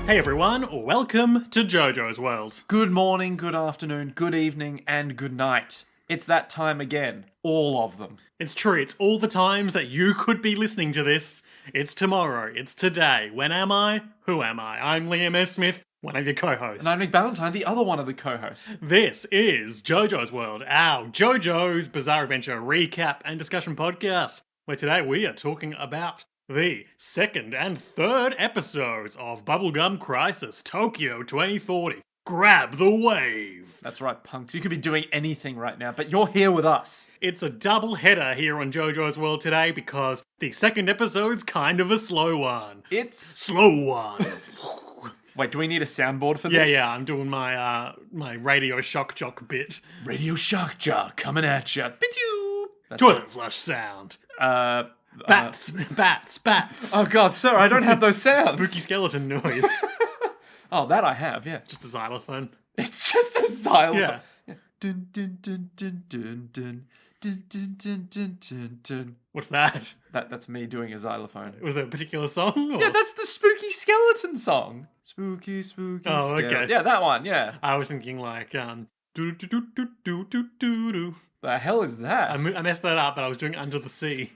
Hey everyone, welcome to JoJo's World. Good morning, good afternoon, good evening, and good night. It's that time again. All of them. It's true, it's all the times that you could be listening to this. It's tomorrow, it's today. When am I? Who am I? I'm Liam S. Smith, one of your co-hosts. And I'm Nick Ballantyne, the other one of the co-hosts. This is JoJo's World, our JoJo's Bizarre Adventure recap and discussion podcast, where today we are talking about the second and third episodes of Bubblegum Crisis, Tokyo 2040. Grab the wave! That's right, punks. You could be doing anything right now, but you're here with us. It's a double header here on JoJo's World today because the second episode's kind of a slow one. It's... Slow one. Wait, do we need a soundboard for this? Yeah, I'm doing my my Radio Shock Jock bit. Radio Shock Jock coming at ya. Toilet flush sound. Bats. Oh god, sir, I don't have those sounds. Spooky skeleton noise. Oh, that I have, yeah. Just a xylophone. It's just a xylophone. Yeah. Dun, dun, dun, dun, dun, dun. Dun, dun, dun, dun, dun, dun. What's that? That's me doing a xylophone. Was there a particular song? Or? Yeah, that's the Spooky Skeleton song. Spooky Oh, okay. skeleton. Yeah, that one, yeah. I was thinking like, do-do-do-do-do-do-do-do. The hell is that? I messed that up, but I was doing Under the Sea.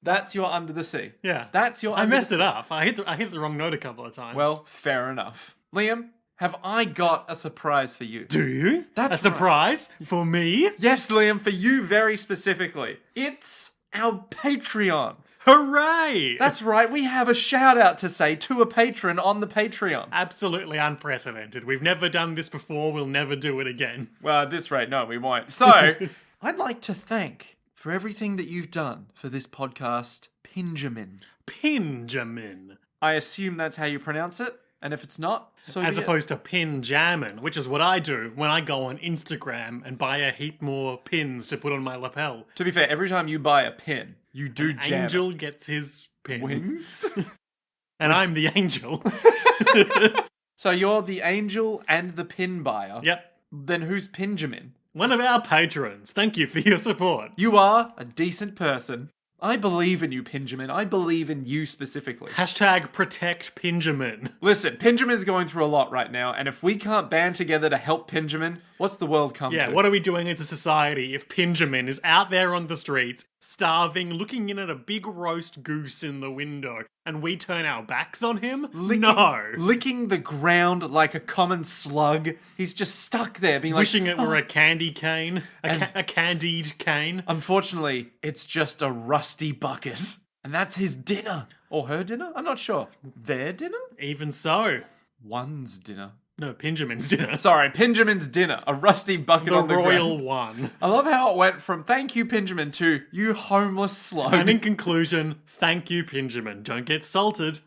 That's your Under the Sea. Yeah. That's your I Under messed the it Sea. up. I hit the wrong note a couple of times. Well, fair enough. Liam, have I got a surprise for you? do you? That's a surprise for me? Yes, Liam, for you very specifically. It's our Patreon. Hooray! That's right, we have a shout out to say to a patron on the Patreon. Absolutely unprecedented. We've never done this before. We'll never do it again. Well, at this rate, no, we won't. So, I'd like to thank, for everything that you've done for this podcast, Pinjamin. Pinjamin. I assume that's how you pronounce it, and if it's not, so As be it. opposed to pinjamin, which is what I do when I go on Instagram and buy a heap more pins to put on my lapel. To be fair, every time you buy a pin, you do jam Angel gets his pin. wings. And I'm the angel. So you're the angel and the pin buyer. Yep. Then who's Pinjamin? One of our patrons. Thank you for your support. You are a decent person. I believe in you, Pinjamin. I believe in you specifically. Hashtag protect Pinjamin. Listen, Pinjamin's going through a lot right now, and if we can't band together to help Pinjamin, what's the world come Yeah, to? what are we doing as a society if Pinjamin is out there on the streets, starving, looking in at a big roast goose in the window, and we turn our backs on him? No! Licking the ground like a common slug. He's just stuck there being like... Wishing it were a candy cane. A candied cane. Unfortunately, it's just a rusty bucket. And that's his dinner. Or her dinner? I'm not sure. Their dinner? Even so. One's dinner. No, Pinjamin's dinner. Sorry, Pinjamin's dinner. A rusty bucket The on the royal ground. one. I love how it went from thank you, Pinjamin, to you homeless slug. And in conclusion, thank you, Pinjamin. Don't get salted.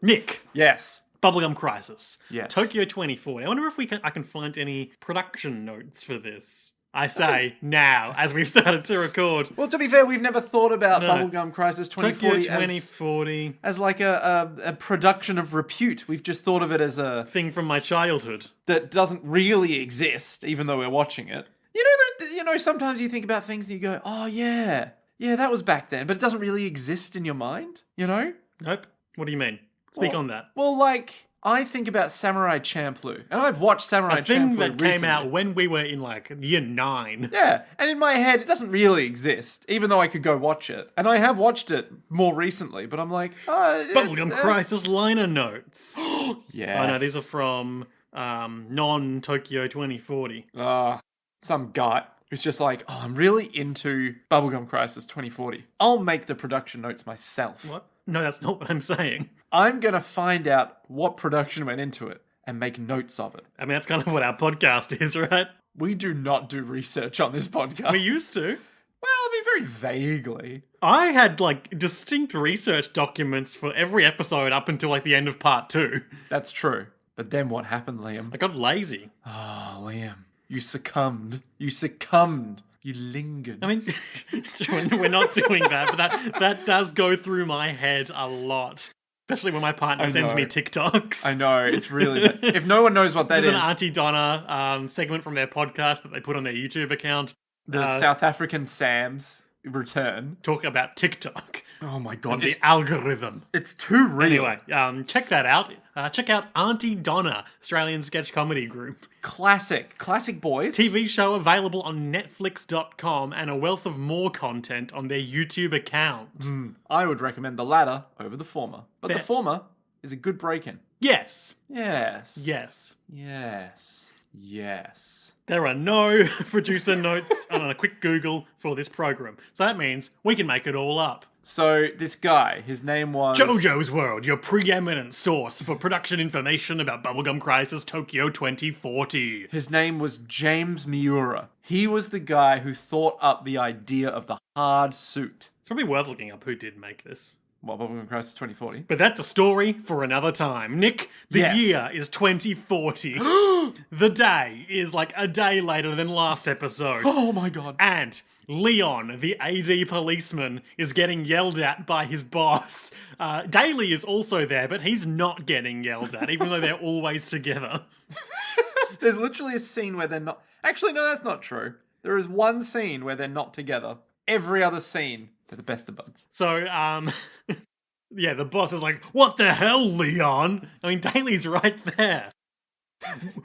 Nick. Yes. Bubblegum Crisis. Yes. Tokyo 2040. I wonder if I can find any production notes for this. I say now, as we've started to record. Well, to be fair, we've never thought about No. Bubblegum Crisis 2040 Tokyo 2040. as like a production of repute. We've just thought of it as a Thing from my childhood. that doesn't really exist, even though we're watching it. You know, sometimes you think about things and you go, oh yeah, that was back then, but it doesn't really exist in your mind, you know? Nope. What do you mean? Speak on that. Well, like, I think about Samurai Champloo, and I've watched Samurai A thing Champloo that recently. came out when we were in like year 9. Yeah, and in my head, it doesn't really exist, even though I could go watch it. And I have watched it more recently, but I'm like, Bubblegum Crisis liner notes. Yeah. Oh no, these are from non-Tokyo 2040. Some guy who's just like, oh, I'm really into Bubblegum Crisis 2040. I'll make the production notes myself. What? No, that's not what I'm saying. I'm going to find out what production went into it and make notes of it. I mean, that's kind of what our podcast is, right? We do not do research on this podcast. We used to. Well, I mean, very vaguely. I had like distinct research documents for every episode up until like the end of part 2. That's true. But then what happened, Liam? I got lazy. Oh, Liam. You succumbed. You lingered. I mean, we're not doing that, but that does go through my head a lot. Especially when my partner sends me TikToks. I know, it's really bad. If no one knows what that This is... is an Auntie Donna segment from their podcast that they put on their YouTube account. The South African Sams. return. Talk about TikTok. Oh my god, The algorithm. it's too real. Anyway, check that out. Check out Auntie Donna, Australian sketch comedy group. Classic boys. TV show available on Netflix.com and a wealth of more content on their YouTube account. I would recommend the latter over the former. But Fair. the former is a good break-in. Yes. Yes. Yes. Yes. Yes. There are no producer notes on a quick Google for this program. So that means we can make it all up. So this guy, his name was... JoJo's World, your preeminent source for production information about Bubblegum Crisis Tokyo 2040. His name was James Miura. He was the guy who thought up the idea of the hard suit. It's probably worth looking up who did make this. Well, Bubblegum Crisis 2040. But that's a story for another time. Nick, the Yes. year is 2040. The day is like a day later than last episode. Oh my god. And Leon, the AD policeman, is getting yelled at by his boss. Daly is also there, but he's not getting yelled at, even though they're always together. There's literally a scene where they're not... Actually, no, that's not true. There is one scene where they're not together. Every other scene, they're the best of buds. So, yeah, the boss is like, what the hell, Leon? I mean, Daly's right there.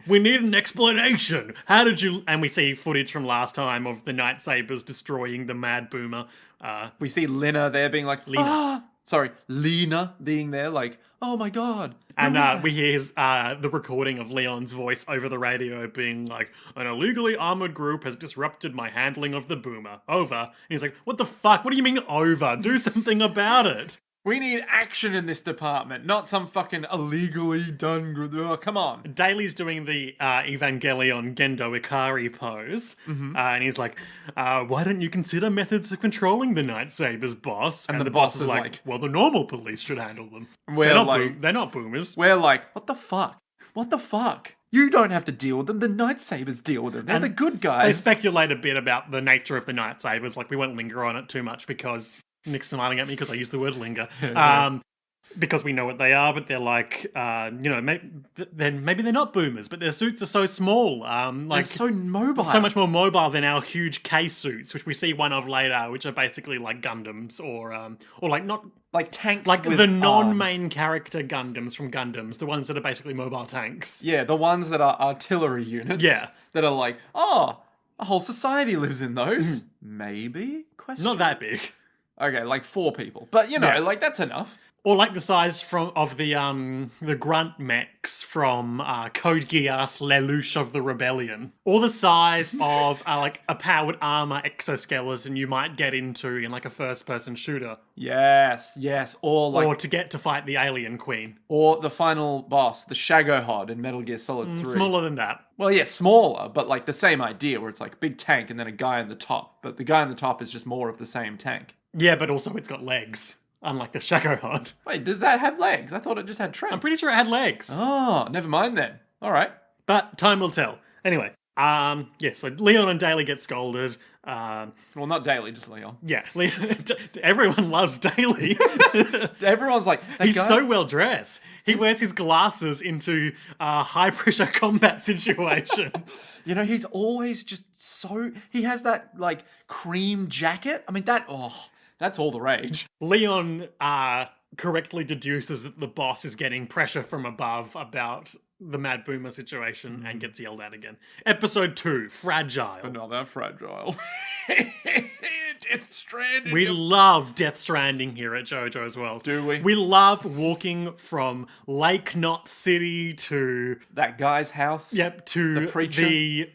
We need an explanation. How did you... And we see footage from last time of the Night Sabers destroying the Mad Boomer. We see Lena there being like... Lena. Lena being there like, oh my god. And we hear the recording of Leon's voice over the radio being like, an illegally armored group has disrupted my handling of the boomer. Over. And he's like, what the fuck? What do you mean over? Do something about it. We need action in this department, not some fucking illegally done... Oh, come on. Daly's doing the Evangelion Gendo Ikari pose. And he's like, why don't you consider methods of controlling the Night Sabers, boss? And the boss is like, well, the normal police should handle them. They're not boomers. We're like, what the fuck? What the fuck? You don't have to deal with them. The Night Sabers deal with them. They're the good They guys. speculate a bit about the nature of the Night Sabers. Like, we won't linger on it too much because... Nick's smiling at me because I used the word linger. Because we know what they are, but they're like, maybe they're not boomers, but their suits are so small. They're so mobile. So much more mobile than our huge K suits, which we see one of later, which are basically like Gundams or like not... Like tanks Like with the arms. non-main character Gundams from Gundams, the ones that are basically mobile tanks. Yeah, the ones that are artillery units. Yeah. That are like, oh, a whole society lives in those. Maybe? Question. Not that big. Okay, like 4 people. But, Yeah. like, that's enough. Or like the size of the grunt mechs from Code Geass Lelouch of the Rebellion. Or the size of like a powered armor exoskeleton you might get into in like a first-person shooter. Yes. Or like... Or to get to fight the Alien Queen. Or the final boss, the Shagohod in Metal Gear Solid 3. Smaller than that. Well, yeah, smaller, but like the same idea where it's like big tank and then a guy on the top. But the guy on the top is just more of the same tank. Yeah, but also it's got legs. Unlike the Shagohod. Wait, does that have legs? I thought it just had trunks. I'm pretty sure it had legs. Oh, never mind then. All right. But time will tell. Anyway, so Leon and Daly get scolded. Well, not Daily, just Leon. Yeah, everyone loves Daly. Everyone's like, He's so well dressed. He wears his glasses into high pressure combat situations. he's always just so... He has that, like, cream jacket. I mean, that's all the rage. Leon correctly deduces that the boss is getting pressure from above about the Mad Boomer situation and gets yelled at again. Episode 2, Fragile. Another fragile. Death Stranding. We love Death Stranding here at JoJo as well. Do we? We love walking from Lake Knot City to... That guy's house. Yep, to The preacher. the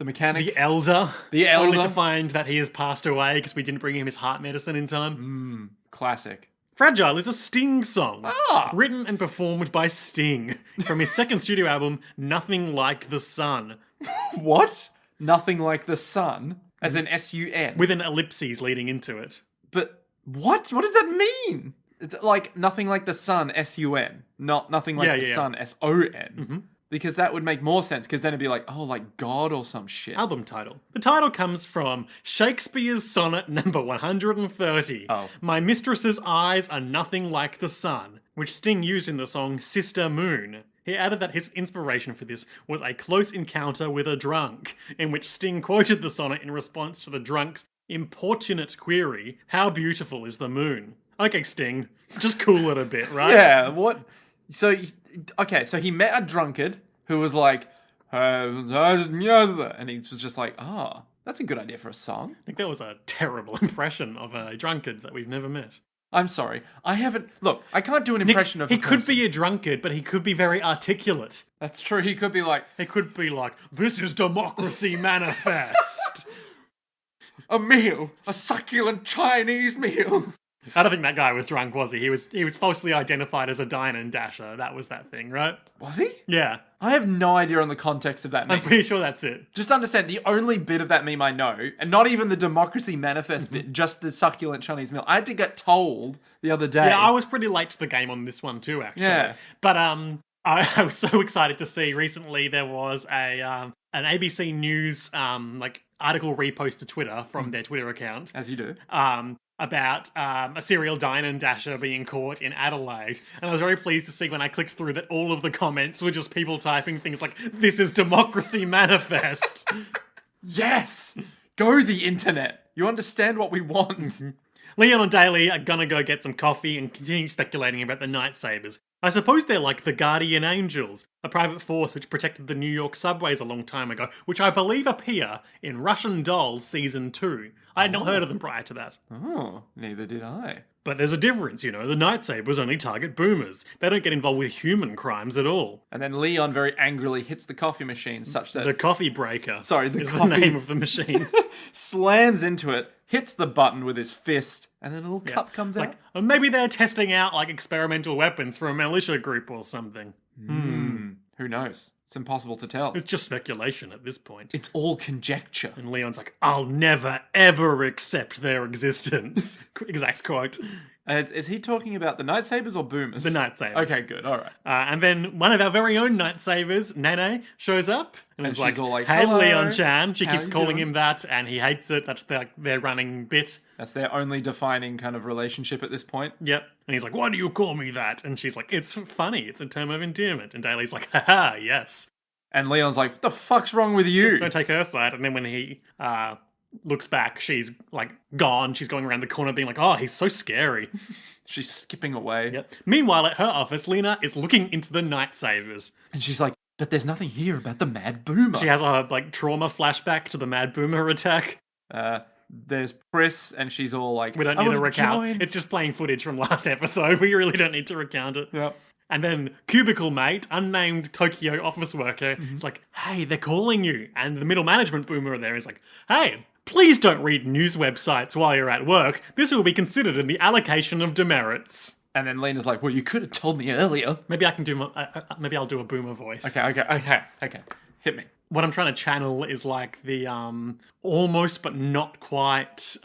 mechanic. The Elder. The Elder. Only to find that he has passed away because we didn't bring him his heart medicine in time. Classic. Fragile is a Sting song. Ah. Written and performed by Sting from his second studio album, Nothing Like the Sun. What? Nothing like the sun, as in S-U-N. With an ellipses leading into it. But what? What does that mean? It's like nothing like the sun, S-U-N. Not nothing like the sun, S-O-N. Because that would make more sense, because then it'd be like, oh, like God or some shit. Album title. The title comes from Shakespeare's sonnet number 130. Oh. My mistress's eyes are nothing like the sun, which Sting used in the song Sister Moon. He added that his inspiration for this was a close encounter with a drunk, in which Sting quoted the sonnet in response to the drunk's importunate query, how beautiful is the moon? Okay, Sting, just cool it a bit, right? Yeah, what? So he met a drunkard who was like, and he was just like, that's a good idea for a song. I think that was a terrible impression of a drunkard that we've never met. I'm sorry. I can't do an impression of a person. He could be a drunkard, but he could be very articulate. That's true. He could be like, this is democracy manifest. A meal, a succulent Chinese meal. I don't think that guy was drunk, was he? He was falsely identified as a diner and dasher. That was that thing, right? Was he? Yeah. I have no idea on the context of that meme. I'm pretty sure that's it. Just understand, the only bit of that meme I know, and not even the democracy manifest bit, just the succulent Chinese meal, I had to get told the other day. Yeah, I was pretty late to the game on this one too, actually. Yeah. But I was so excited to see recently there was an ABC News article repost to Twitter from their Twitter account. As you do. About a serial diner and dasher being caught in Adelaide. And I was very pleased to see when I clicked through that all of the comments were just people typing things like, this is democracy manifest. Yes! Go the internet. You understand what we want. Leon and Daly are gonna go get some coffee and continue speculating about the Night Sabers. I suppose they're like the Guardian Angels, a private force which protected the New York subways a long time ago, which I believe appear in Russian Dolls Season 2. I had not heard of them prior to that. Oh, neither did I. But there's a difference, the Night Sabers only target boomers. They don't get involved with human crimes at all. And then Leon very angrily hits the coffee machine such that... The coffee breaker. Sorry, is the name of the machine. Slams into it, hits the button with his fist, and then a little cup comes out. Maybe they're testing out experimental weapons for a militia group or something. Who knows? It's impossible to tell. It's just speculation at this point. It's all conjecture. And Leon's like, I'll never, ever accept their existence. Exact quote. Is he talking about the Night Sabers or boomers? The Night Sabers. Okay, good. All right. And then one of our very own Night Sabers, Nene, shows up and is she's all like, hey, hello, Leon-chan. She how keeps you calling doing? him that, and he hates it. That's their running bit. That's their only defining kind of relationship at this point. Yep. And he's like, why do you call me that? And she's like, it's funny. It's a term of endearment. And Daly's like, haha, yes. And Leon's like, what the fuck's wrong with you? Don't take her side. And then when he looks back, she's gone. She's going around the corner being like, oh, he's so scary. She's skipping away. Yep. Meanwhile, at her office, Lena is looking into the Night Sabers. And she's like, but there's nothing here about the Mad Boomer. She has a trauma flashback to the Mad Boomer attack. There's Pris, and she's all like, we don't need to recount. It's just playing footage from last episode. We really don't need to recount it. Yep. And then Cubicle Mate, unnamed Tokyo office worker, is like, hey, they're calling you. And the middle management boomer there is like, hey, please don't read news websites while you're at work. This will be considered in the allocation of demerits. And then Lena's like, well, you could have told me earlier. Maybe I can do maybe I'll do a boomer voice. Okay. Hit me. What I'm trying to channel is the almost but not quite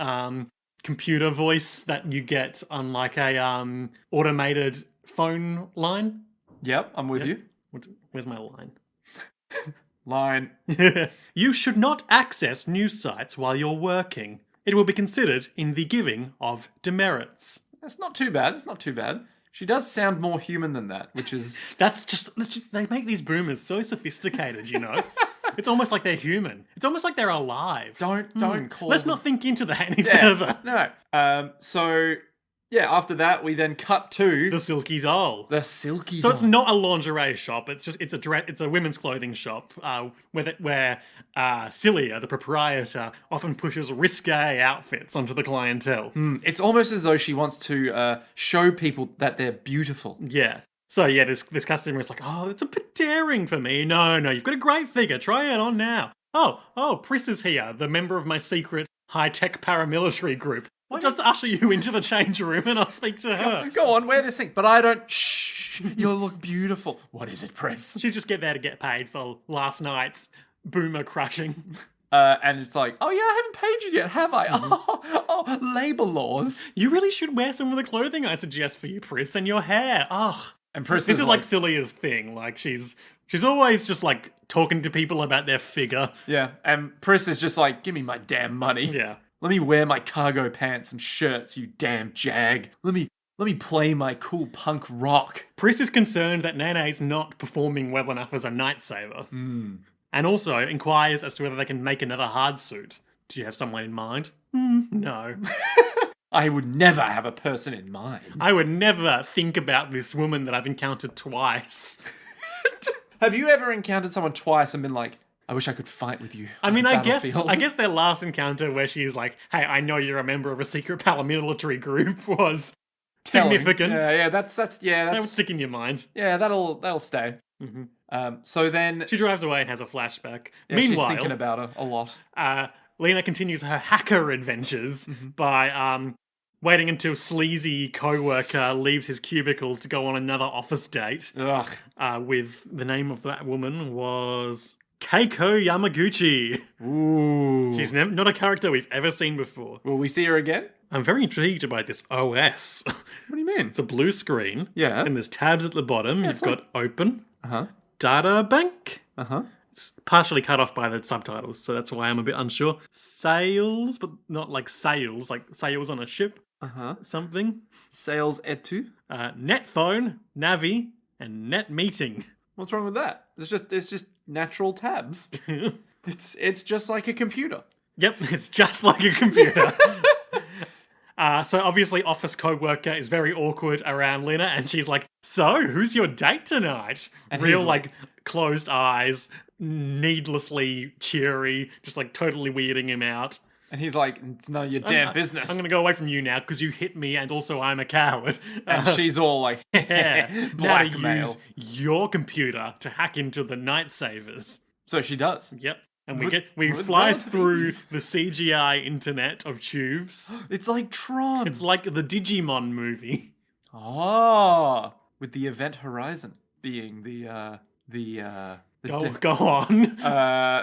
computer voice that you get on a automated phone line. Yep, I'm with you. Where's my line? Line. You should not access news sites while you're working. It will be considered in the giving of demerits. That's not too bad. It's not too bad. She does sound more human than that, which is... That's just they make these boomers so sophisticated, It's almost like they're human. It's almost like they're alive. Don't call Let's them... not think into that any further. No. So... Yeah, after that, we then cut to... The Silky Doll. The Silky So Doll. it's not a lingerie shop. It's a women's clothing shop where Celia, the proprietor, often pushes risque outfits onto the clientele. It's almost as though she wants to show people that they're beautiful. Yeah. So yeah, this customer is like, oh, it's a bit daring for me. No, you've got a great figure. Try it on now. Oh, Pris is here, the member of my secret high-tech paramilitary group. I'll just usher you into the change room and I'll speak to her. Go on, wear this thing. But I don't... Shh, you'll look beautiful. What is it, Pris? She's just there to get paid for last night's boomer crushing. And it's like, oh yeah, I haven't paid you yet, have I? Oh, labour laws. You really should wear some of the clothing I suggest for you, Pris, and your hair. And Pris this is like Celia's thing. She's always just talking to people about their figure. Yeah, and Pris is just like, give me my damn money. Yeah. Let me wear my cargo pants and shirts, you damn jag. Let me play my cool punk rock. Pris is concerned that Nene's not performing well enough as a Night Saber. And also inquires as to whether they can make another hard suit. Do you have someone in mind? No. I would never have a person in mind. I would never think about this woman that I've encountered twice. Have you ever encountered someone twice and been like, I wish I could fight with you? I mean, I guess their last encounter where she's like, hey, I know you're a member of a secret paramilitary group was significant. Yeah, that's That would stick in your mind. Yeah, that'll stay. Mm-hmm. So then she drives away and has a flashback. Yeah, Meanwhile, she's thinking about her a lot. Lena continues her hacker adventures by waiting until sleazy co-worker leaves his cubicle to go on another office date. With the name of that woman was Keiko Yamaguchi. Ooh. She's not a character we've ever seen before. Will we see her again? I'm very intrigued by this OS. What do you mean? It's a blue screen. Yeah. And there's tabs at the bottom. You've got open. Uh-huh. Data bank. Uh-huh. It's partially cut off by the subtitles, so that's why I'm a bit unsure. Sales, but not like sales, like sales on a ship. Uh-huh. Something. Sales etu. Net phone, Navi, and net meeting. What's wrong with that? It's just natural tabs. It's just like a computer. Yep, it's just like a computer. So obviously office co-worker is very awkward around Lena, and she's like, so, who's your date tonight? And real like closed eyes, needlessly cheery, just like totally weirding him out. And he's like, it's none of your damn business. I'm going to go away from you now because you hit me and also I'm a coward. And she's all like, yeah, blackmail. Now to use your computer to hack into the Night Savers. So she does. Yep. And we fly through the CGI internet of tubes. It's like Tron. It's like the Digimon movie. Oh, with the event horizon being the go on.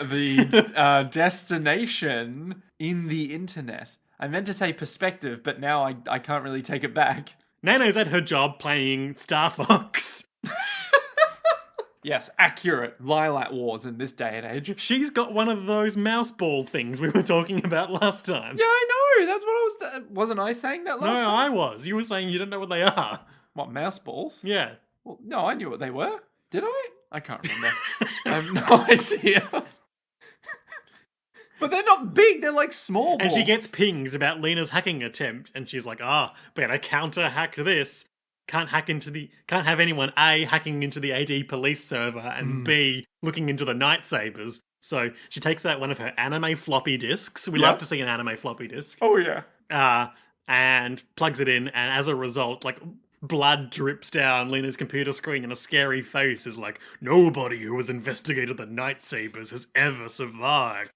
The destination in the internet. I meant to say perspective, but now I can't really take it back. Nano's at her job playing Star Fox. Yes, accurate. Lilac Wars in this day and age. She's got one of those mouse ball things we were talking about last time. Yeah, I know. That's what I was... Wasn't I saying that last time? No, I was. You were saying you don't know what they are. What, mouse balls? Yeah. Well, no, I knew what they were. Did I? I can't remember. I have no idea. But they're not big. They're like small balls. And she gets pinged about Lena's hacking attempt, and she's like, better counter-hack this. Can't have anyone A, hacking into the AD police server, and B, looking into the Night Sabers. So she takes out one of her anime floppy disks. We love to see an anime floppy disk. Oh, yeah. And plugs it in, and as a result, like, blood drips down Lena's computer screen, and a scary face is like, nobody who has investigated the Night Sabers has ever survived.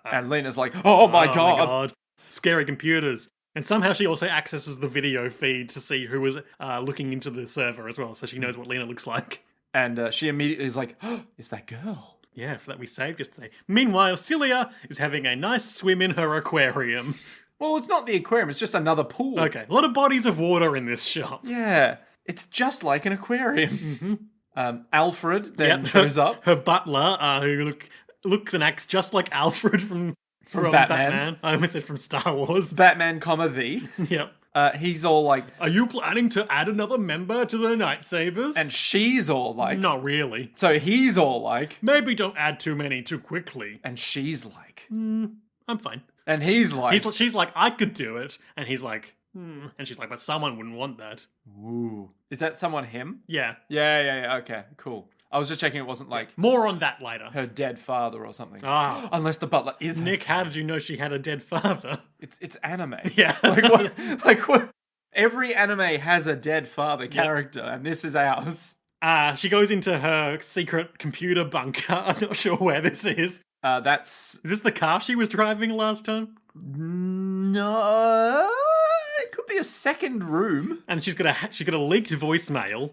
And Lena's like, oh my god. Scary computers. And somehow she also accesses the video feed to see who was looking into the server as well, so she knows what Lena looks like. And she immediately is like, oh, it's that girl. Yeah, for that we saved yesterday. Meanwhile, Celia is having a nice swim in her aquarium. Well, it's not the aquarium, it's just another pool. Okay, a lot of bodies of water in this shop. Yeah, it's just like an aquarium. Alfred then shows up. Her butler, who looks and acts just like Alfred from Batman. I almost said from Star Wars. Batman, the. Yep. He's all like, are you planning to add another member to the Night Sabers? And she's all like, not really. So he's all like, maybe don't add too many too quickly. And she's like, I'm fine. And he's like, she's like, I could do it. And he's like, and she's like, but someone wouldn't want that. Ooh. Is that someone him? Yeah. Yeah. Okay, cool. I was just checking it wasn't like... More on that later. Her dead father or something. Unless the butler is... Nick, how did you know she had a dead father? It's anime. Yeah. Like what? Every anime has a dead father character, and this is ours. She goes into her secret computer bunker. I'm not sure where this is. Is this the car she was driving last time? No... It could be a second room. And she's got a leaked voicemail...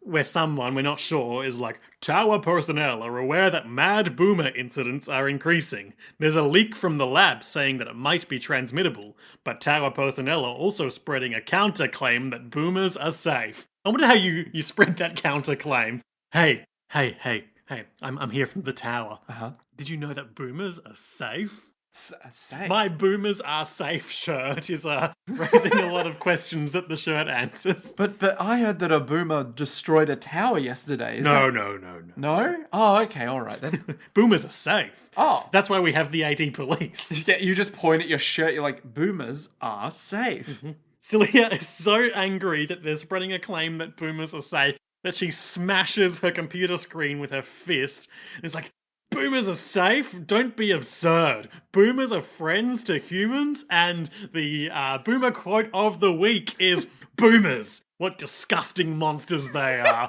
where someone, we're not sure, is like, tower personnel are aware that mad boomer incidents are increasing. There's a leak from the lab saying that it might be transmittable, but tower personnel are also spreading a counter-claim that boomers are safe. I wonder how you spread that counter-claim. Hey, I'm here from the tower. Uh-huh. Did you know that boomers are safe? Safe. My boomers are safe shirt is raising a lot of questions that the shirt answers. But I heard that a boomer destroyed a tower yesterday. No. No? Oh, okay, all right then. Boomers are safe. Oh. That's why we have the AT police. Yeah, you just point at your shirt, you're like, boomers are safe. Celia is so angry that they're spreading a claim that boomers are safe that she smashes her computer screen with her fist. And it's like, boomers are safe? Don't be absurd. Boomers are friends to humans, and the boomer quote of the week is, boomers, what disgusting monsters they are.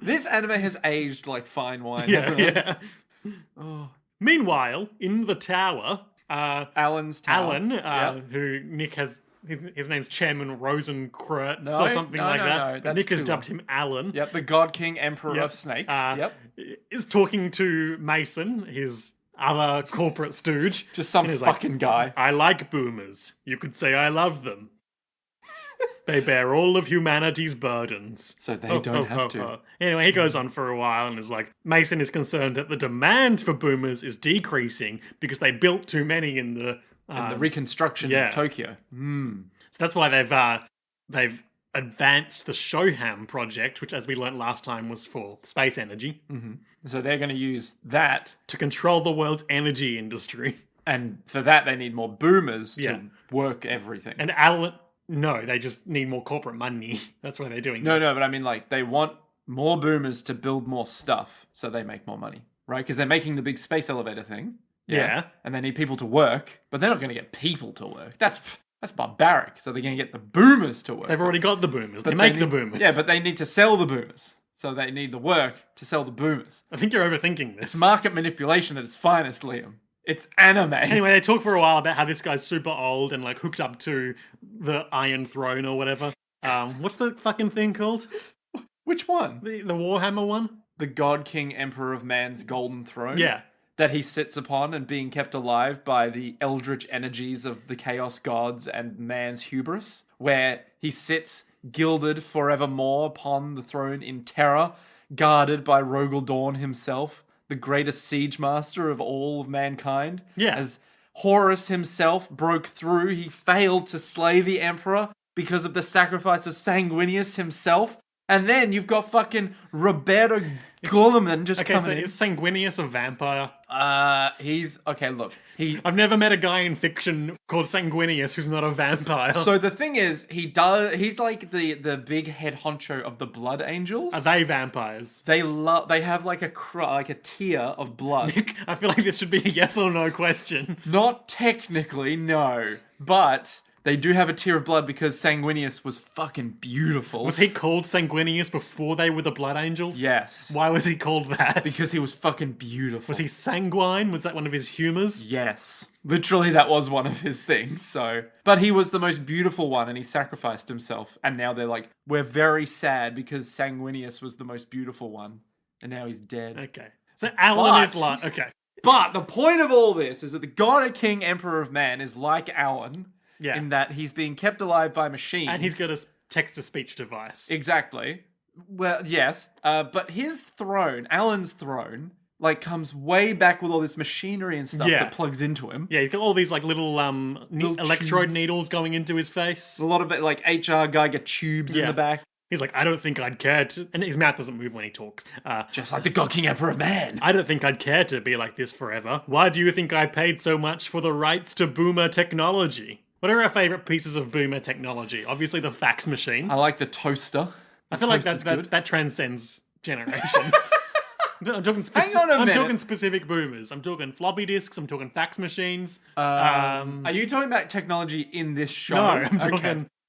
This anime has aged like fine wine, hasn't it? Yeah. Oh. Meanwhile, in the tower, Alan's tower. Alan, who Nick has... His name's Chairman Rosenkreutz or something like that. No, Nick has dubbed him Alan. Yep, the God King Emperor of Snakes. Is talking to Mason, his other corporate stooge. Just some fucking guy. I like boomers. You could say I love them. They bear all of humanity's burdens. So they don't have to. Anyway, he goes on for a while and is like, Mason is concerned that the demand for boomers is decreasing because they built too many in the reconstruction of Tokyo. So that's why they've advanced the Shoham project, which, as we learnt last time, was for space energy. Mm-hmm. So they're going to use that to control the world's energy industry. And for that, they need more boomers to work everything. And Alan... No, they just need more corporate money. That's why they're doing this. No, but I mean, like, they want more boomers to build more stuff so they make more money, right? Because they're making the big space elevator thing. Yeah. And they need people to work, but they're not going to get people to work. That's barbaric. So they're going to get the boomers to work. They've already got the boomers. They make the boomers. Yeah, but they need to sell the boomers. So they need the work to sell the boomers. I think you're overthinking this. It's market manipulation at its finest, Liam. It's anime. Anyway, they talk for a while about how this guy's super old and like hooked up to the Iron Throne or whatever. What's the fucking thing called? Which one? The Warhammer one? The God King Emperor of Man's Golden Throne? Yeah. That he sits upon and being kept alive by the eldritch energies of the Chaos Gods and man's hubris, where he sits gilded forevermore upon the throne in terror, guarded by Rogel Dawn himself, the greatest siege master of all of mankind. Yeah. As Horus himself broke through, he failed to slay the Emperor because of the sacrifice of Sanguinius himself. And then you've got fucking Roberto Gulliman just coming in. Is Sanguinius a vampire? He's... Okay, look. I've never met a guy in fiction called Sanguinius who's not a vampire. So the thing is, he's like the big head honcho of the Blood Angels. Are they vampires? They have like a tier of blood. Nick, I feel like this should be a yes or no question. Not technically, no. But... they do have a tier of blood because Sanguinius was fucking beautiful. Was he called Sanguinius before they were the Blood Angels? Yes. Why was he called that? Because he was fucking beautiful. Was he sanguine? Was that one of his humours? Yes. Literally, that was one of his things, so... But he was the most beautiful one, and he sacrificed himself. And now they're like, we're very sad because Sanguinius was the most beautiful one. And now he's dead. Okay. So Alan is like... Okay. But the point of all this is that the God King Emperor of Man is like Alan... Yeah. In that he's being kept alive by machines. And he's got a text-to-speech device. Exactly. Well, yes. But his throne, Alan's throne, like, comes way back with all this machinery and stuff that plugs into him. Yeah, he's got all these, like, little electrode needles going into his face. A lot of it, like, HR Geiger tubes in the back. He's like, I don't think I'd care to... And his mouth doesn't move when he talks. Just like the God King Emperor of Man. I don't think I'd care to be like this forever. Why do you think I paid so much for the rights to boomer technology? What are our favourite pieces of boomer technology? Obviously the fax machine. I like the toaster. I feel like that transcends generations. I'm talking Hang on a minute. I'm talking specific boomers. I'm talking floppy disks. I'm talking fax machines. Are you talking about technology in this show? No,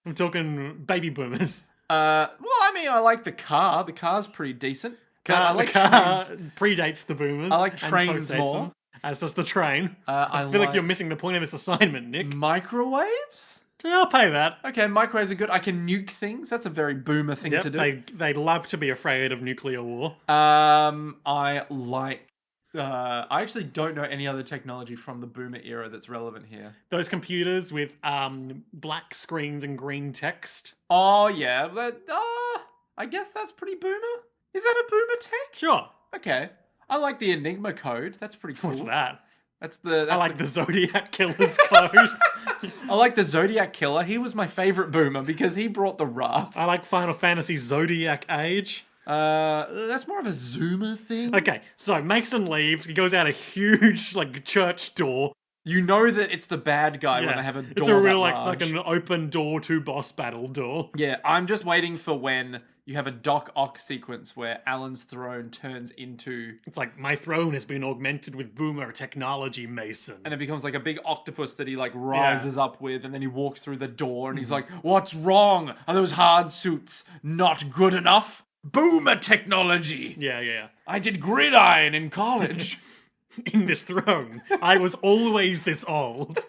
I'm talking baby boomers. Well, I mean, I like the car. The car's pretty decent. The car predates the boomers. I like trains more. As does the train. I feel like you're missing the point of this assignment, Nick. Microwaves? Yeah, I'll pay that. Okay, microwaves are good. I can nuke things. That's a very boomer thing to do. They love to be afraid of nuclear war. I actually don't know any other technology from the boomer era that's relevant here. Those computers with black screens and green text. Oh, yeah. I guess that's pretty boomer. Is that a boomer tech? Sure. Okay. I like the Enigma code. That's pretty cool. What's that? I like the Zodiac Killer's clothes. I like the Zodiac Killer. He was my favorite boomer because he brought the wrath. I like Final Fantasy Zodiac Age. That's more of a Zoomer thing. Okay, so Mason leaves. He goes out a huge, like, church door. You know that it's the bad guy when they have a door. It's a real, that like, large. fucking open door to boss battle door. Yeah, I'm just waiting for when you have a Doc Ock sequence where Alan's throne turns into... It's like, my throne has been augmented with boomer technology, Mason. And it becomes like a big octopus that he like rises up with, and then he walks through the door and he's like, what's wrong? Are those hard suits not good enough? Boomer technology! Yeah. I did gridiron in college. In this throne, I was always this old.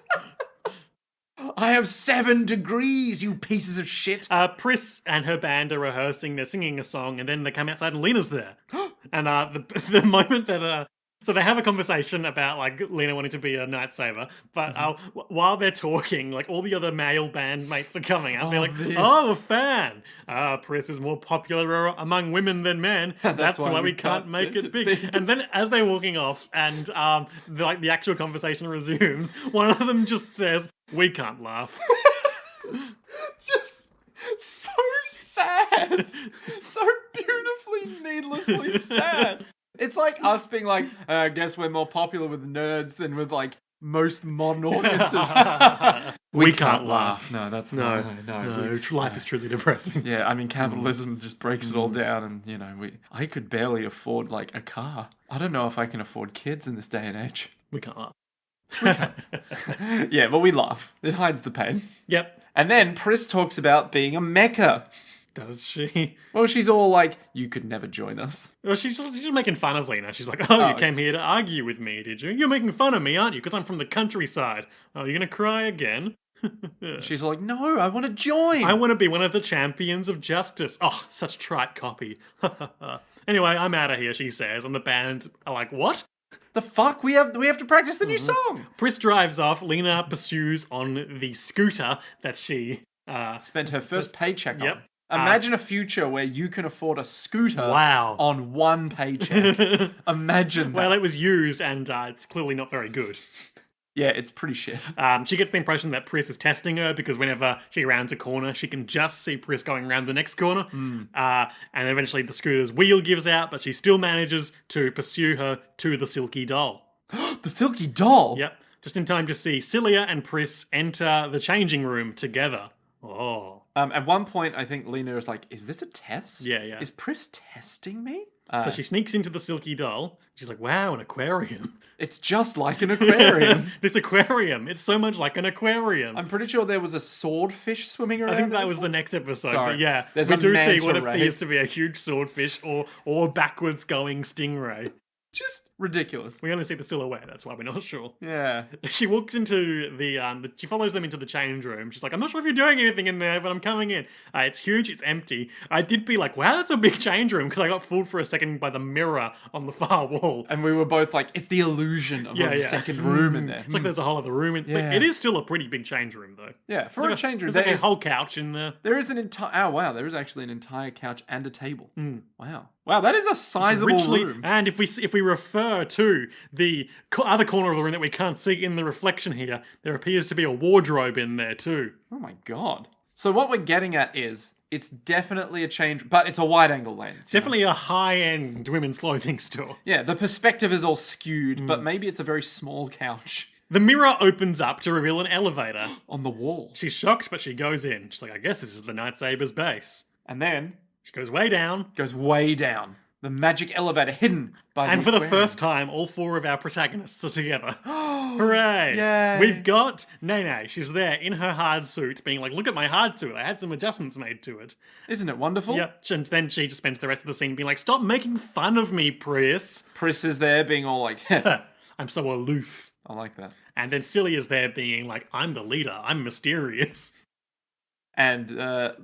I have 7 degrees, you pieces of shit. Pris and her band are rehearsing, they're singing a song, and then they come outside and Lena's there. And the moment that... So they have a conversation about, like, Lena wanting to be a Night Saber, but while they're talking, like, all the other male bandmates are coming out. They're like, a fan! Pris is more popular among women than men. That's why we can't make it big. And then as they're walking off and, the actual conversation resumes, one of them just says, we can't laugh. Just so sad. So beautifully, needlessly sad. It's like us being like, I guess we're more popular with nerds than with like most modern audiences. we can't laugh. No, that's no. Life is truly depressing. Yeah, I mean, capitalism just breaks it all down, and you know, I could barely afford like a car. I don't know if I can afford kids in this day and age. We can't laugh. Yeah, but we laugh. It hides the pain. Yep. And then Pris talks about being a mecha. Does she? Well, she's all like, you could never join us. Well, she's just making fun of Lena. She's like, you came here to argue with me, did you? You're making fun of me, aren't you? Because I'm from the countryside. Oh, you're going to cry again? She's like, no, I want to join. I want to be one of the champions of justice. Oh, such trite copy. Anyway, I'm out of here, she says. And the band are like, what? The fuck? We have to practice the new song. Pris drives off. Lena pursues on the scooter that she... spent her first paycheck Yep. on. Imagine a future where you can afford a scooter Wow. on one paycheck. Imagine that. Well, it was used, and it's clearly not very good. Yeah, it's pretty shit. She gets the impression that Pris is testing her because whenever she rounds a corner, she can just see Pris going around the next corner. And eventually the scooter's wheel gives out, but she still manages to pursue her to the Silky Doll. The Silky Doll? Yep. Just in time to see Celia and Pris enter the changing room together. Oh. At one point, I think Lena is like, is this a test? Yeah. Is Pris testing me? So she sneaks into the Silky Doll. She's like, wow, an aquarium. It's just like an aquarium. This aquarium. It's so much like an aquarium. I'm pretty sure there was a swordfish swimming around. I think that was the next episode. Sorry. But yeah, There's we a do see manta what ray. appears to be a huge swordfish or backwards going stingray. Just ridiculous. We only see the silhouette, that's why we're not sure. Yeah. She walks into she follows them into the change room. She's like, I'm not sure if you're doing anything in there, but I'm coming in. It's huge, it's empty. I did be like, wow, that's a big change room, because I got fooled for a second by the mirror on the far wall. And we were both like, it's the illusion of a second room in there. It's like there's a whole other room in there. It is still a pretty big change room, though. Yeah, for a change room. There's like a whole couch in there. There is an entire... Oh, wow, there is actually an entire couch and a table. Wow, that is a sizable room. And if we refer to the other corner of the room that we can't see in the reflection here, there appears to be a wardrobe in there too. Oh my god. So what we're getting at is, it's definitely a change, but it's a wide-angle lens. Definitely a high-end women's clothing store. Yeah, the perspective is all skewed, but maybe it's a very small couch. The mirror opens up to reveal an elevator. On the wall. She's shocked, but she goes in. She's like, I guess this is the Night Saber's base. And then... she goes way down. Goes way down. The magic elevator hidden by the And for the aquarium. first time, all 4 of our protagonists are together. Hooray! Yay. We've got Nene. She's there in her hard suit, being like, look at my hard suit. I had some adjustments made to it. Isn't it wonderful? Yep. And then she just spends the rest of the scene being like, stop making fun of me, Pris. Pris is there being all like, I'm so aloof. I like that. And then Celia's there being like, I'm the leader. I'm mysterious. And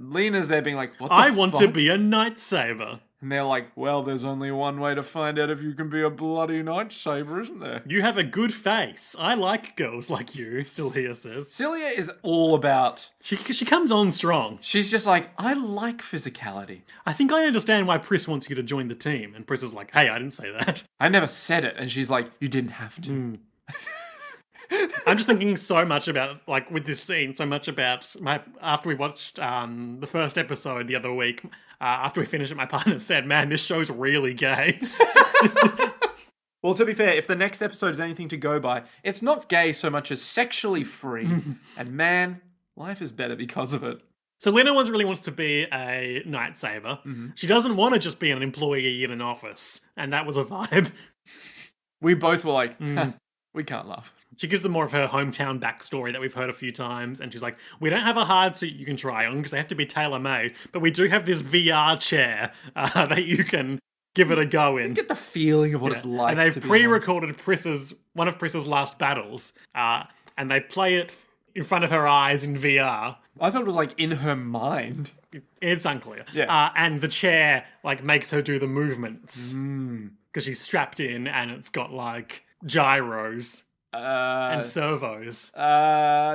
Lena's there being like, what the I want to fuck? be a Night Saber. And they're like, well, there's only one way to find out if you can be a bloody Night Saber, isn't there? You have a good face. I like girls like you, Celia says. Celia is all about... She comes on strong. She's just like, I like physicality. I think I understand why Pris wants you to join the team. And Pris is like, hey, I didn't say that. I never said it. And she's like, you didn't have to. I'm just thinking so much about, like, with this scene, so much about after we watched the first episode the other week, after we finished it, my partner said, man, this show's really gay. Well, to be fair, if the next episode is anything to go by, it's not gay so much as sexually free. And man, life is better because of it. So Lena really wants to be a night saver. She doesn't want to just be an employee in an office. And that was a vibe. We both were like, we can't laugh. She gives them more of her hometown backstory that we've heard a few times. And she's like, we don't have a hard suit you can try on because they have to be tailor-made. But we do have this VR chair that you can give it a go in. You get the feeling of what it's like. And they've pre-recorded one of Pris's last battles. And they play it in front of her eyes in VR. I thought it was like in her mind. It's unclear. Yeah. And the chair like makes her do the movements. Because she's strapped in and it's got like gyros. And servos.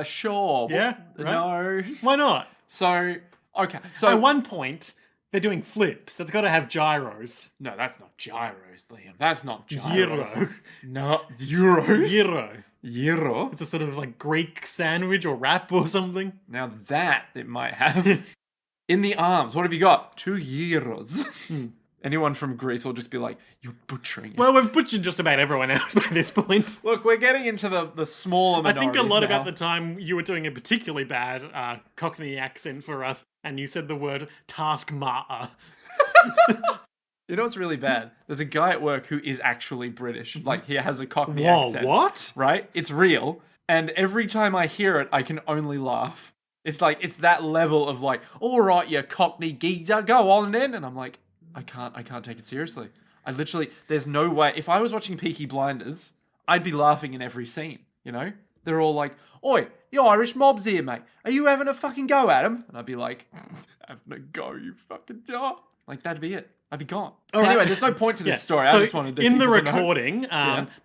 Sure. Yeah? Right? No. Why not? So, okay. So at one point, they're doing flips. That's got to have gyros. No, that's not gyros, Liam. That's not gyros. Gyro. No, euros? Gyro. Gyro? It's a sort of like Greek sandwich or wrap or something. Now that it might have. In the arms, what have you got? 2 gyros. Anyone from Greece will just be like, you're butchering Well, we've butchered just about everyone else by this point. Look, we're getting into the smaller minorities. I think a lot now. about the time you were doing a particularly bad Cockney accent for us, and you said the word taskmaster. You know what's really bad? There's a guy at work who is actually British. Like, he has a Cockney accent. What? Right? It's real. And every time I hear it, I can only laugh. It's like, it's that level of like, all right, you Cockney geezer, go on then. And I'm like, I can't take it seriously. I literally, there's no way. If I was watching Peaky Blinders, I'd be laughing in every scene, you know? They're all like, oi, the Irish mob's here, mate. Are you having a fucking go at him? And I'd be like, having a go, you fucking dog. Like, that'd be it. I'd be gone. Anyway, there's no point to this story. So I just wanted to in the people to know. recording,